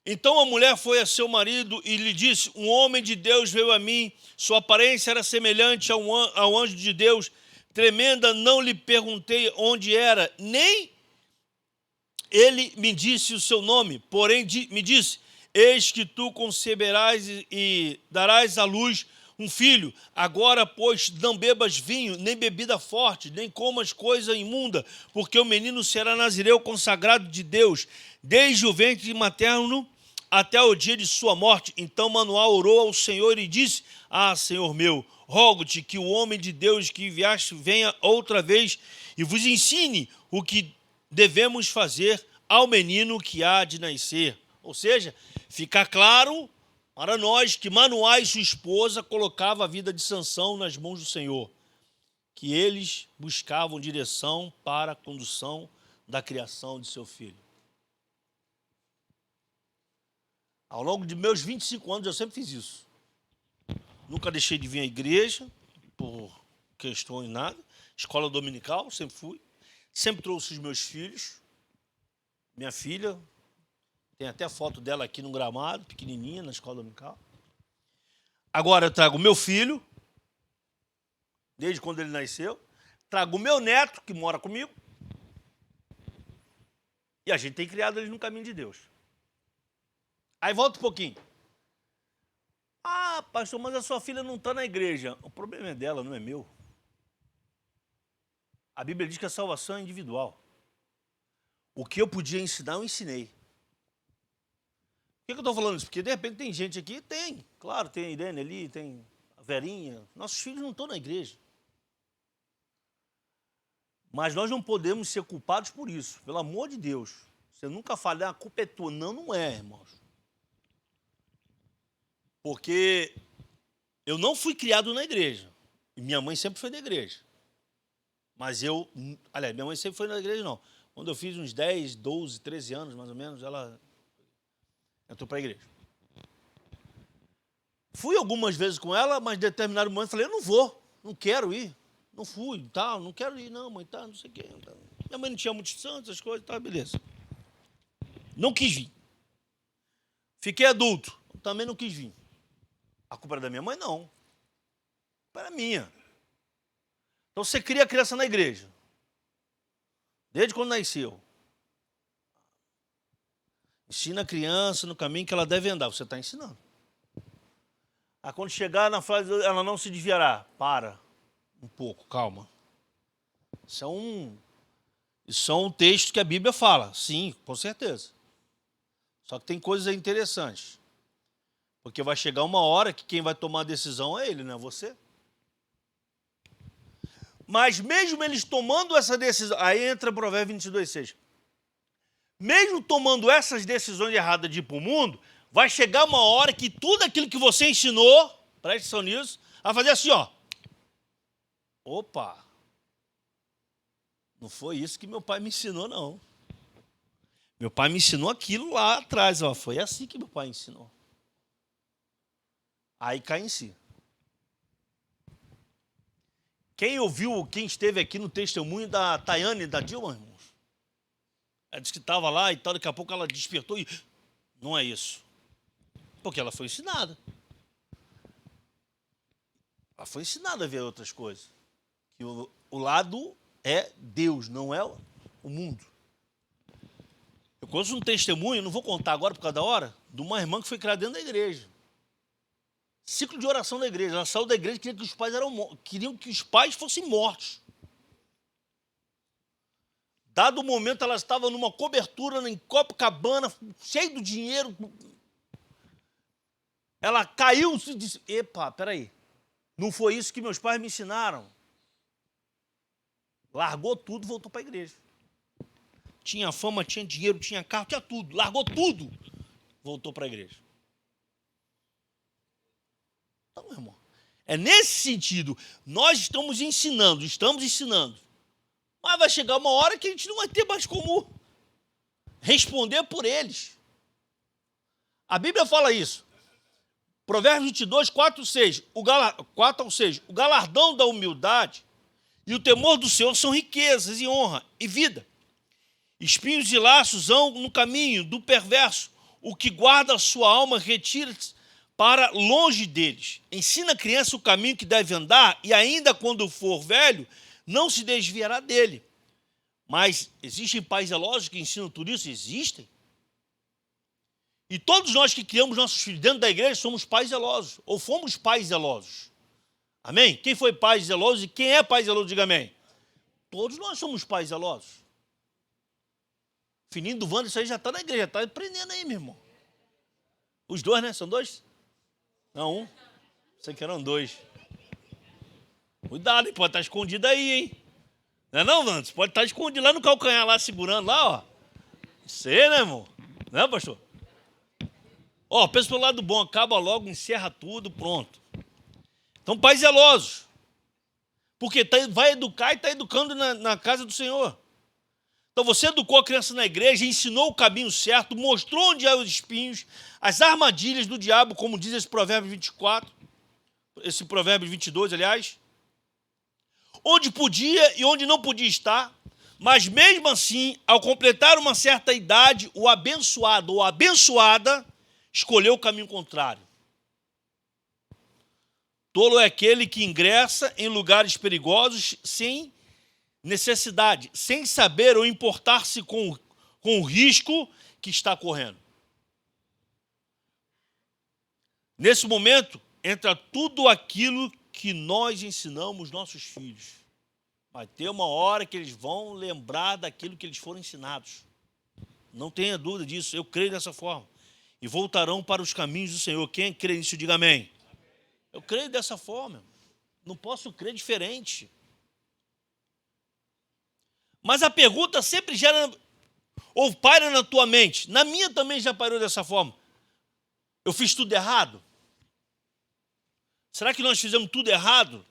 Então a mulher foi a seu marido e lhe disse: um homem de Deus veio a mim, sua aparência era semelhante ao anjo de Deus, tremenda, não lhe perguntei onde era, nem ele me disse o seu nome, porém me disse: eis que tu conceberás e darás à luz um filho. Agora, pois, não bebas vinho, nem bebida forte, nem comas coisa imunda, porque o menino será nazireu consagrado de Deus, desde o ventre materno até o dia de sua morte. Então Manoá orou ao Senhor e disse: ah, Senhor meu, rogo-te que o homem de Deus que enviaste venha outra vez e vos ensine o que devemos fazer ao menino que há de nascer. Ou seja, fica claro para nós que Manoá e sua esposa colocavam a vida de Sansão nas mãos do Senhor, que eles buscavam direção para a condução da criação de seu filho. Ao longo de meus 25 anos eu sempre fiz isso. Nunca deixei de vir à igreja por questões nada. Escola dominical, sempre fui. Sempre trouxe os meus filhos. Minha filha, tem até foto dela aqui no gramado, pequenininha, na escola dominical. Agora eu trago meu filho, desde quando ele nasceu. Trago o meu neto, que mora comigo. E a gente tem criado eles no caminho de Deus. Aí volta um pouquinho. Ah, pastor, mas a sua filha não está na igreja. O problema é dela, não é meu. A Bíblia diz que a salvação é individual. O que eu podia ensinar, eu ensinei. Por que eu estou falando isso? Porque de repente tem gente aqui, tem. Claro, tem a Irene ali, tem a Verinha. Nossos filhos não estão na igreja. Mas nós não podemos ser culpados por isso. Pelo amor de Deus. Você nunca fala, a culpa é tua. Não, não é, irmãos. Porque eu não fui criado na igreja. E minha mãe sempre foi da igreja. Mas aliás, minha mãe sempre foi na igreja, não. Quando eu fiz uns 10, 12, 13 anos, mais ou menos, ela entrou para a igreja. Fui algumas vezes com ela, mas em determinado momento falei, eu não vou, não quero ir. Não fui, tal, não quero ir, não, mãe, tá, não sei o quê. Tá. Minha mãe não tinha muito santo, essas coisas, tá, beleza. Não quis vir. Fiquei adulto, também não quis vir. A culpa era da minha mãe? Não. A culpa era minha. Então você cria a criança na igreja. Desde quando nasceu. Ensina a criança no caminho que ela deve andar. Você está ensinando. Aí quando chegar na fase, ela não se desviará. Para um pouco, calma. Isso é um texto que a Bíblia fala. Sim, com certeza. Só que tem coisas interessantes. Porque vai chegar uma hora que quem vai tomar a decisão é ele, não é você. Mas mesmo eles tomando essa decisão, aí entra Provérbios 22:6. Mesmo tomando essas decisões erradas de ir para o mundo, vai chegar uma hora que tudo aquilo que você ensinou, preste atenção nisso, vai fazer assim, ó. Opa, não foi isso que meu pai me ensinou, não. Meu pai me ensinou aquilo lá atrás, ó. Foi assim que meu pai ensinou. Aí cai em si. Quem ouviu, quem esteve aqui no testemunho da Tayane, da Dilma, irmãos? Ela disse que estava lá e tal, daqui a pouco ela despertou e... Não é isso. Porque ela foi ensinada. Ela foi ensinada a ver outras coisas. Que o lado é Deus, não é o mundo. Eu conheço um testemunho, não vou contar agora por causa da hora, de uma irmã que foi criada dentro da igreja. Ciclo de oração da igreja. Ela saiu da igreja e queriam que os pais fossem mortos. Dado o momento, ela estava numa cobertura em Copacabana, cheio de dinheiro. Ela caiu e disse, epa, peraí, não foi isso que meus pais me ensinaram. Largou tudo e voltou para a igreja. Tinha fama, tinha dinheiro, tinha carro, tinha tudo. Largou tudo, voltou para a igreja. Então, meu irmão, é nesse sentido, nós estamos ensinando. Mas vai chegar uma hora que a gente não vai ter mais como responder por eles. A Bíblia fala isso. Provérbios 22, 4 ao 6. O galardão da humildade e o temor do Senhor são riquezas e honra e vida. Espinhos e laços hão no caminho do perverso. O que guarda a sua alma retira-se para longe deles. Ensina a criança o caminho que deve andar e ainda quando for velho, não se desviará dele. Mas existem pais zelosos que ensinam tudo isso? Existem. E todos nós que criamos nossos filhos dentro da igreja somos pais zelosos, ou fomos pais zelosos. Amém? Quem foi pai zeloso e quem é pai zeloso, diga amém. Todos nós somos pais zelosos. Fininho do Wanda, isso aí já está na igreja, está aprendendo aí, meu irmão. Os dois, né? São dois? Não, um. Sei que eram dois. Cuidado, hein? Pode estar escondido aí, hein? Não é não, Wanda? Você pode estar escondido lá no calcanhar, lá segurando, lá, ó. Você, né, irmão? Não é, pastor? Ó, pensa pelo lado bom, acaba logo, encerra tudo, pronto. Então, pais zelosos. Porque vai educar e está educando na casa do Senhor. Então, você educou a criança na igreja, ensinou o caminho certo, mostrou onde eram os espinhos, as armadilhas do diabo, como diz esse provérbio 24, esse provérbio 22, aliás. Onde podia e onde não podia estar, mas mesmo assim, ao completar uma certa idade, o abençoado ou a abençoada escolheu o caminho contrário. Tolo é aquele que ingressa em lugares perigosos sem necessidade, sem saber ou importar-se com o risco que está correndo. Nesse momento, entra tudo aquilo que nós ensinamos nossos filhos. Vai ter uma hora que eles vão lembrar daquilo que eles foram ensinados. Não tenha dúvida disso, eu creio dessa forma. E voltarão para os caminhos do Senhor. Quem crê nisso, diga amém. Eu creio dessa forma. Não posso crer diferente. Mas a pergunta sempre gera, ou paira na tua mente. Na minha também já parou dessa forma. Eu fiz tudo errado? Será que nós fizemos tudo errado?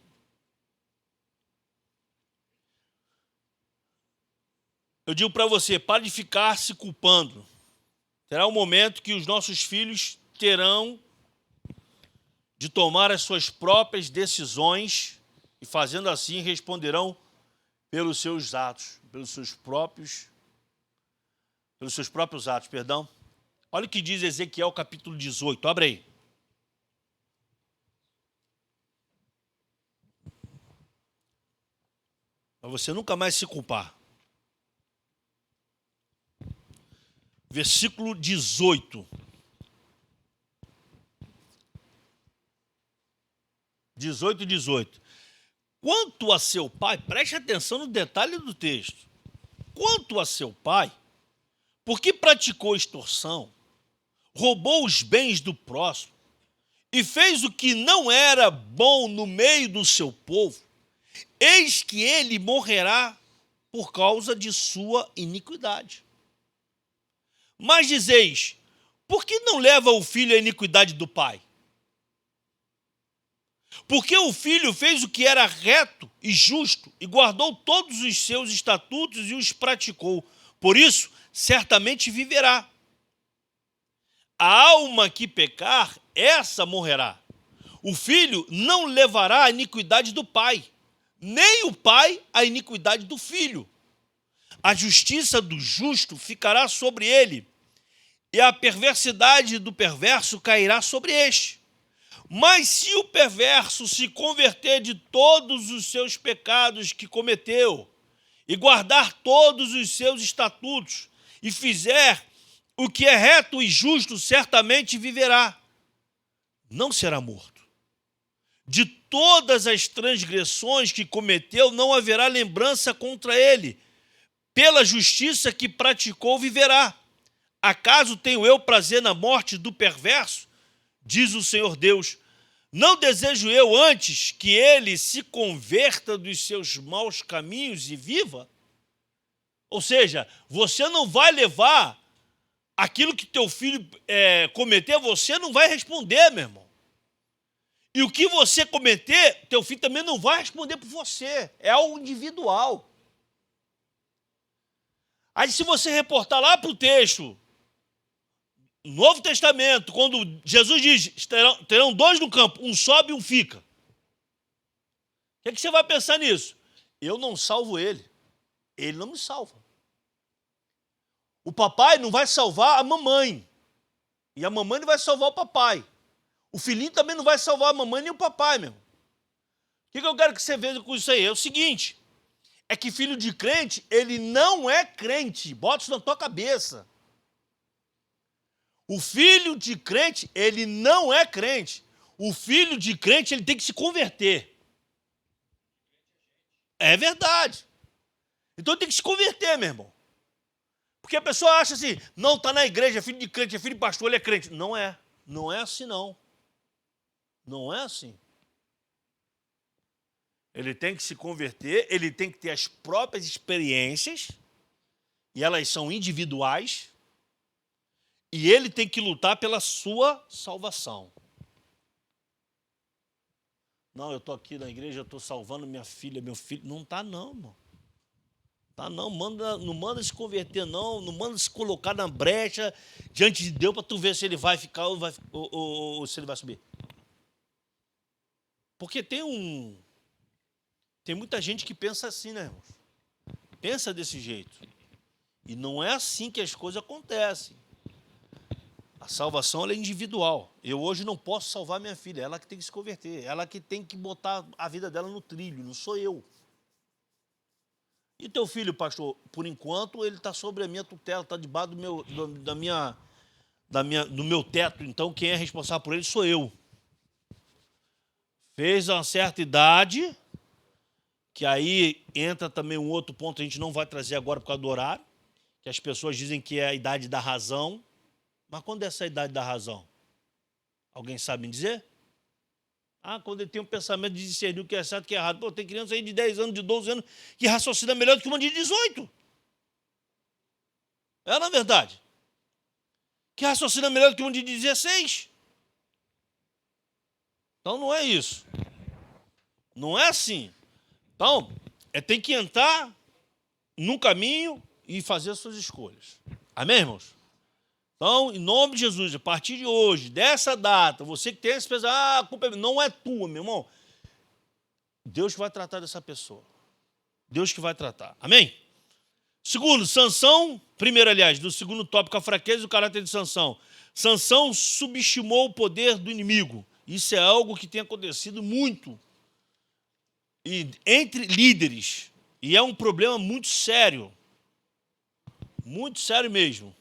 Eu digo para você, pare de ficar se culpando. Terá um momento que os nossos filhos terão de tomar as suas próprias decisões e, fazendo assim, responderão pelos seus atos, pelos seus próprios atos, perdão. Olha o que diz Ezequiel capítulo 18, abre aí. Para você nunca mais se culpar. Versículo 18. 18. Quanto a seu pai, preste atenção no detalhe do texto. Quanto a seu pai, porque praticou extorsão, roubou os bens do próximo e fez o que não era bom no meio do seu povo, eis que ele morrerá por causa de sua iniquidade. Mas dizeis, por que não leva o filho à iniquidade do pai? Porque o filho fez o que era reto e justo e guardou todos os seus estatutos e os praticou. Por isso, certamente viverá. A alma que pecar, essa morrerá. O filho não levará a iniquidade do pai, nem o pai a iniquidade do filho. A justiça do justo ficará sobre ele, e a perversidade do perverso cairá sobre este. Mas se o perverso se converter de todos os seus pecados que cometeu, e guardar todos os seus estatutos, e fizer o que é reto e justo, certamente viverá. Não será morto. De todas as transgressões que cometeu, não haverá lembrança contra ele. pela justiça que praticou viverá. Acaso tenho eu prazer na morte do perverso? Diz o Senhor Deus. Não desejo eu antes que ele se converta dos seus maus caminhos e viva? Ou seja, você não vai levar aquilo que teu filho cometer, você não vai responder, meu irmão. E o que você cometer, teu filho também não vai responder por você. É algo individual. Aí se você reportar lá para o texto, Novo Testamento, quando Jesus diz, terão dois no campo, um sobe e um fica. O que você vai pensar nisso? Eu não salvo ele, ele não me salva. O papai não vai salvar a mamãe, e a mamãe não vai salvar o papai. O filhinho também não vai salvar a mamãe nem o papai, meu. O que eu quero que você veja com isso aí? É o seguinte, é que filho de crente, ele não é crente, bota isso na tua cabeça. O filho de crente, ele não é crente. O filho de crente, ele tem que se converter. É verdade. Então ele tem que se converter, meu irmão. Porque a pessoa acha assim, não, está na igreja, é filho de crente, é filho de pastor, ele é crente. Não é. Não é assim, não. Não é assim. Ele tem que se converter, ele tem que ter as próprias experiências, e elas são individuais, e ele tem que lutar pela sua salvação. Não, eu estou aqui na igreja, eu estou salvando minha filha, meu filho. Não está não, irmão. Tá não, não manda se converter não, não manda se colocar na brecha diante de Deus para tu ver se ele vai ficar ou se ele vai subir. Porque tem muita gente que pensa assim, né, irmãos? Pensa desse jeito. E não é assim que as coisas acontecem. A salvação ela é individual. Eu hoje não posso salvar minha filha, ela que tem que se converter, ela que tem que botar a vida dela no trilho, não sou eu. E teu filho, pastor, por enquanto ele está sobre a minha tutela, está debaixo do meu teto, então quem é responsável por ele sou eu. Fez uma certa idade, que aí entra também um outro ponto, a gente não vai trazer agora por causa do horário, que as pessoas dizem que é a idade da razão. Mas quando é essa idade da razão? Alguém sabe me dizer? Quando ele tem um pensamento de discernir o que é certo e o que é errado. Pô, tem criança aí de 10 anos, de 12 anos, que raciocina melhor do que uma de 18. É na verdade. Que raciocina melhor do que uma de 16. Então não é isso. Não é assim. Então, tem que entrar no caminho e fazer as suas escolhas. Amém, irmãos? Então, em nome de Jesus, a partir de hoje, dessa data, você que tem essa pessoa, a culpa não é tua, meu irmão. Deus que vai tratar dessa pessoa. Deus que vai tratar. Amém? Segundo, Sansão, primeiro, aliás, do segundo tópico, a fraqueza e o caráter de Sansão. Sansão subestimou o poder do inimigo. Isso é algo que tem acontecido muito entre líderes. E é um problema muito sério. Muito sério mesmo.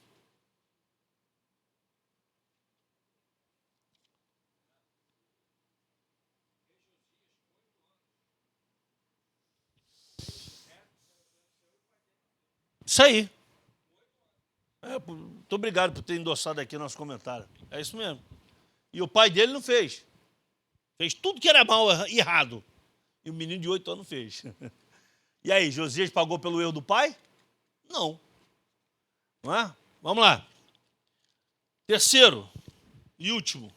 Isso aí. Muito obrigado por ter endossado aqui o nosso comentário. É isso mesmo. E o pai dele não fez. Fez tudo que era mal, errado. E o menino de 8 anos fez. E aí, Josias pagou pelo erro do pai? Não. Não é? Vamos lá. Terceiro e último.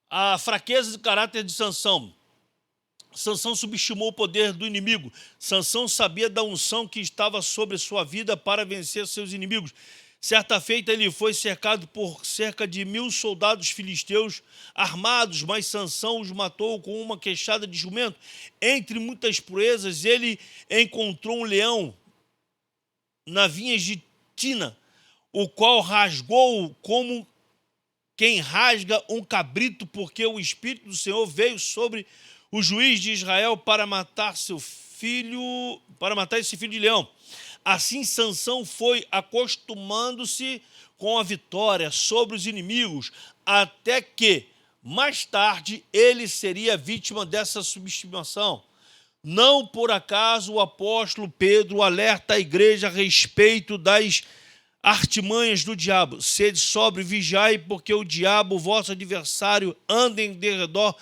A fraqueza de caráter de Sansão. Sansão subestimou o poder do inimigo. Sansão sabia da unção que estava sobre sua vida para vencer seus inimigos. Certa feita ele foi cercado por cerca de 1000 soldados filisteus armados, mas Sansão os matou com uma queixada de jumento. Entre muitas proezas, ele encontrou um leão na vinhas de Tina, o qual rasgou como quem rasga um cabrito, porque o Espírito do Senhor veio sobre o juiz de Israel para matar esse filho de leão. Assim Sansão foi acostumando-se com a vitória sobre os inimigos, até que, mais tarde, ele seria vítima dessa subestimação. Não por acaso o apóstolo Pedro alerta a igreja a respeito das artimanhas do diabo. Sede sóbrio, vigiai, porque o diabo, vosso adversário, anda em derredor,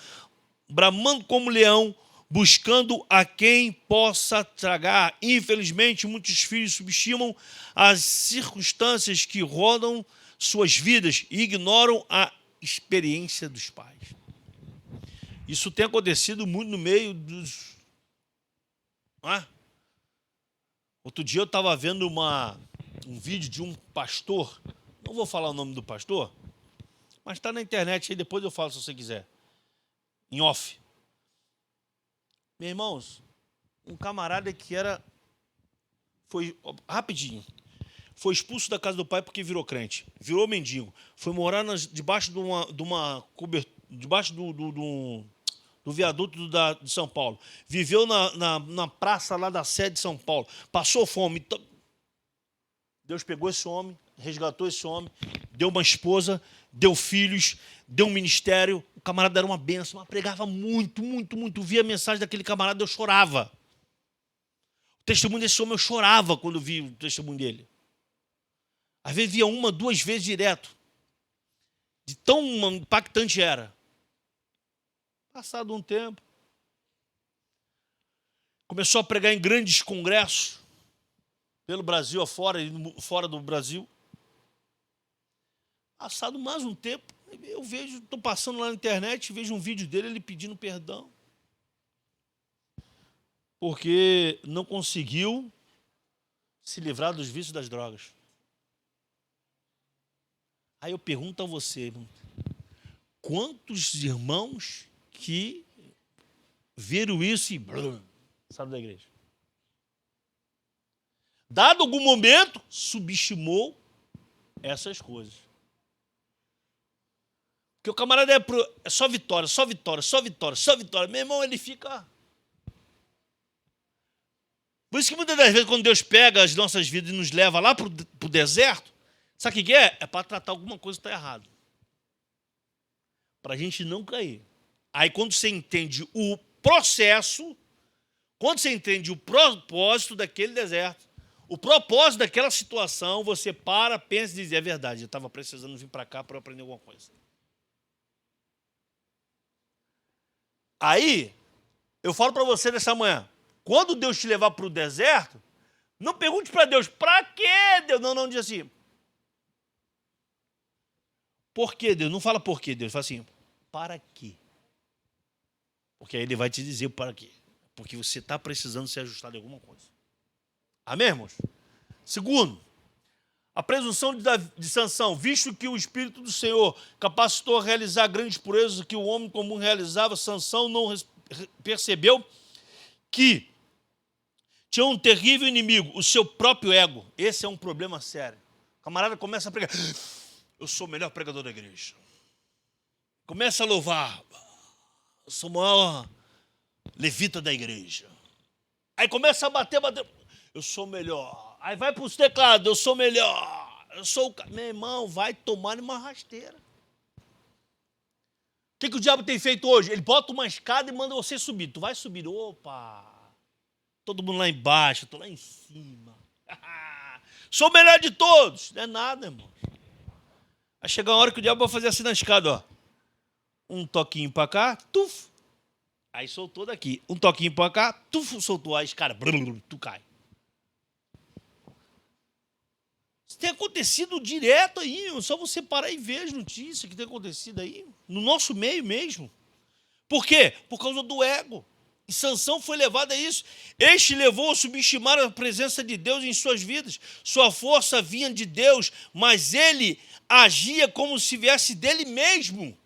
bramando como leão, buscando a quem possa tragar. Infelizmente, muitos filhos subestimam as circunstâncias que rodam suas vidas e ignoram a experiência dos pais. Isso tem acontecido muito no meio dos... Outro dia eu estava vendo um vídeo de um pastor, não vou falar o nome do pastor, mas está na internet aí, depois eu falo se você quiser, em off. Meus irmãos, um camarada que foi foi expulso da casa do pai porque virou crente, virou mendigo, foi morar debaixo do viaduto de São Paulo, viveu na praça lá da sede de São Paulo, passou fome. Deus pegou esse homem, resgatou esse homem, deu uma esposa, deu filhos, deu um ministério. O camarada era uma bênção, mas pregava muito, muito, muito. Via a mensagem daquele camarada, eu chorava. O testemunho desse homem, eu chorava quando vi o testemunho dele. Às vezes via 1, 2 vezes direto. De tão impactante era. Passado um tempo, começou a pregar em grandes congressos, pelo Brasil afora e fora do Brasil. Passado mais um tempo, eu estou passando lá na internet, vejo um vídeo dele, ele pedindo perdão. Porque não conseguiu se livrar dos vícios das drogas. Aí eu pergunto a você, irmão, quantos irmãos que viram isso e saíram da igreja? Dado algum momento, subestimou essas coisas. Porque o camarada é só vitória, só vitória, só vitória, só vitória. Meu irmão, ele fica... Por isso que muitas das vezes, quando Deus pega as nossas vidas e nos leva lá para o deserto, sabe o que é? É para tratar alguma coisa que está errada. Para a gente não cair. Aí quando você entende o processo, quando você entende o propósito daquele deserto, o propósito daquela situação, você pensa e diz, é verdade, eu estava precisando vir para cá para aprender alguma coisa. Aí, eu falo para você nessa manhã, quando Deus te levar para o deserto, não pergunte para Deus, para quê, Deus? Não, diz assim. Por quê, Deus? Não fala por quê, Deus. Fala assim, para quê? Porque aí ele vai te dizer para quê. Porque você está precisando ser ajustado em alguma coisa. Amém, irmãos? Segundo, a presunção de Sansão, visto que o Espírito do Senhor capacitou a realizar grandes proezas que o homem comum realizava, Sansão não percebeu que tinha um terrível inimigo, o seu próprio ego. Esse é um problema sério. O camarada começa a pregar, eu sou o melhor pregador da igreja. Começa a louvar, eu sou o maior levita da igreja. Aí começa a bater, eu sou o melhor. Aí vai para os teclados, eu sou o melhor. Eu sou o... Meu irmão, vai tomar uma rasteira. O que o diabo tem feito hoje? Ele bota uma escada e manda você subir. Tu vai subir, opa, todo mundo lá embaixo, eu estou lá em cima. Sou o melhor de todos. Não é nada, irmão. Vai chegar uma hora que o diabo vai fazer assim na escada, ó. Um toquinho para cá, tuf. Aí soltou daqui. Um toquinho para cá, tuf, soltou a escada, tu cai. Isso tem acontecido direto aí, só você parar e ver as notícias que tem acontecido aí, no nosso meio mesmo. Por quê? Por causa do ego. E Sansão foi levado a isso. Este levou a subestimar a presença de Deus em suas vidas. Sua força vinha de Deus, mas ele agia como se viesse dele mesmo.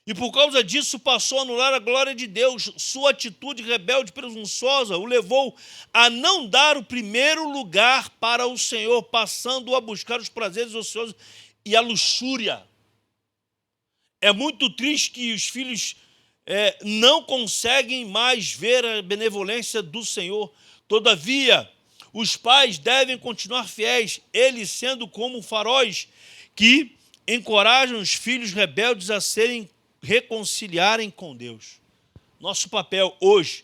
E por causa disso passou a anular a glória de Deus. Sua atitude rebelde e presunçosa o levou a não dar o primeiro lugar para o Senhor, passando a buscar os prazeres ociosos e a luxúria. É muito triste que os filhos não conseguem mais ver a benevolência do Senhor. Todavia, os pais devem continuar fiéis, eles sendo como faróis que encorajam os filhos rebeldes a serem reconciliarem com Deus. Nosso papel hoje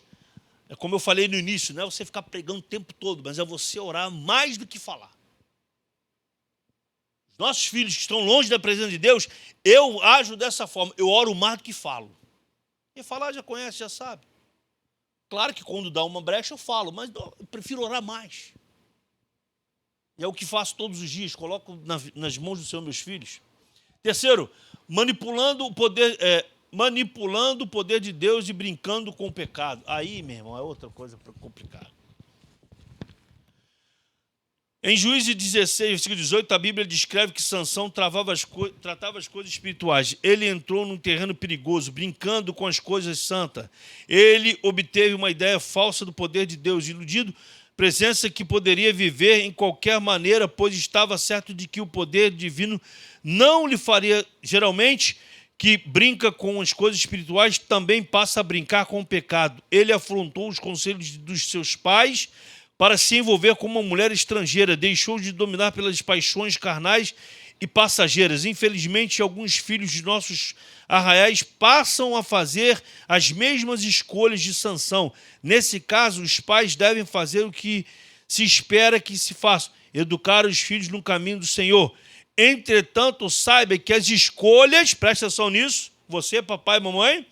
É como eu falei no início, não é você ficar pregando o tempo todo, mas é você orar mais do que falar. Os nossos filhos que estão longe da presença de Deus, eu ajo dessa forma, eu oro mais do que falo. Quem falar já conhece, já sabe. Claro que quando dá uma brecha eu falo, mas eu prefiro orar mais. E é o que faço todos os dias, coloco nas mãos do Senhor meus filhos. Terceiro, manipulando o poder de Deus e brincando com o pecado. Aí, meu irmão, é outra coisa complicada. Em Juízes 16, versículo 18, a Bíblia descreve que Sansão tratava as coisas espirituais. Ele entrou num terreno perigoso, brincando com as coisas santas. Ele obteve uma ideia falsa do poder de Deus, iludido, presença que poderia viver em qualquer maneira, pois estava certo de que o poder divino não lhe faria. Geralmente, que brinca com as coisas espirituais também passa a brincar com o pecado. Ele afrontou os conselhos dos seus pais para se envolver com uma mulher estrangeira, deixou de dominar pelas paixões carnais e passageiras. Infelizmente, alguns filhos de nossos arraiais passam a fazer as mesmas escolhas de Sansão. Nesse caso, os pais devem fazer o que se espera que se faça, educar os filhos no caminho do Senhor. Entretanto, saiba que as escolhas, presta atenção nisso, você, papai e mamãe,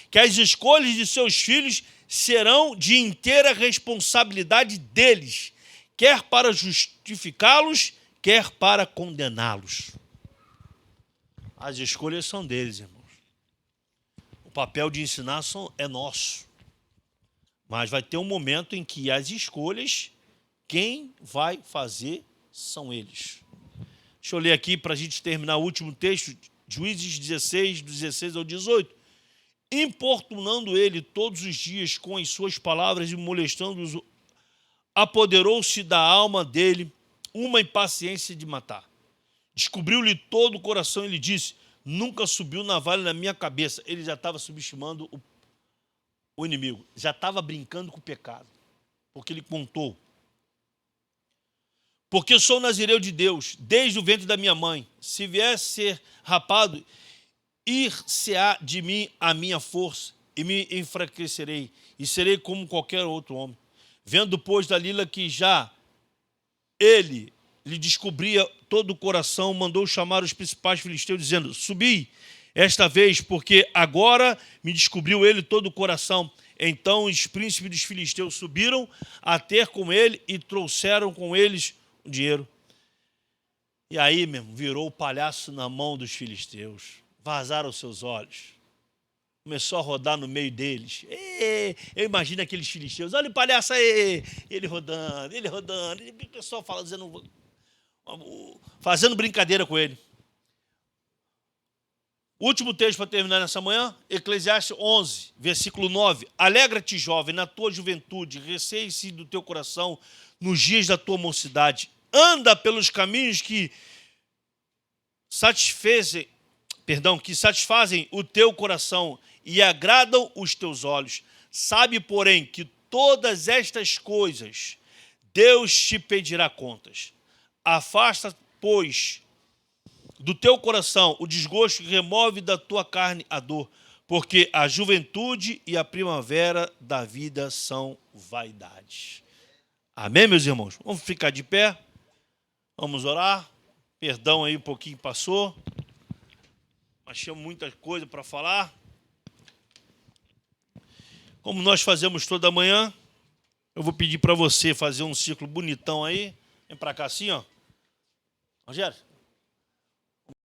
que as escolhas de seus filhos serão de inteira responsabilidade deles, quer para justificá-los, quer para condená-los. As escolhas são deles, irmãos. O papel de ensinar é nosso. Mas vai ter um momento em que as escolhas, quem vai fazer são eles. Deixa eu ler aqui para a gente terminar o último texto, Juízes 16, do 16 ao 18. Importunando ele todos os dias com as suas palavras e molestando-os, apoderou-se da alma dele uma impaciência de matar. Descobriu-lhe todo o coração e lhe disse: nunca subiu navalha na minha cabeça. Ele já estava subestimando o inimigo, já estava brincando com o pecado, porque ele contou. Porque sou nazireu de Deus, desde o ventre da minha mãe. Se vier ser rapado, ir-se-á de mim a minha força, e me enfraquecerei, e serei como qualquer outro homem. Vendo, pois, Dalila que já ele lhe descobria todo o coração, mandou chamar os principais filisteus, dizendo: subi esta vez, porque agora me descobriu ele todo o coração. Então os príncipes dos filisteus subiram a ter com ele e trouxeram com eles o dinheiro. E aí, mesmo, virou o palhaço na mão dos filisteus. Vazaram os seus olhos. Começou a rodar no meio deles. Eu imagino aqueles filisteus: olha o palhaço aí, ele rodando. E o pessoal fazendo brincadeira com ele. Último texto para terminar nessa manhã, Eclesiastes 11, versículo 9. Alegra-te, jovem, na tua juventude, receie-se do teu coração nos dias da tua mocidade. Anda pelos caminhos que satisfazem o teu coração e agradam os teus olhos. Sabe, porém, que todas estas coisas Deus te pedirá contas. Afasta, pois, do teu coração o desgosto e remove da tua carne a dor, porque a juventude e a primavera da vida são vaidades. Amém, meus irmãos? Vamos ficar de pé, vamos orar. Perdão aí, um pouquinho passou. Achei muita coisa para falar. Como nós fazemos toda manhã, eu vou pedir para você fazer um círculo bonitão aí. Vem para cá assim, ó. Rogério,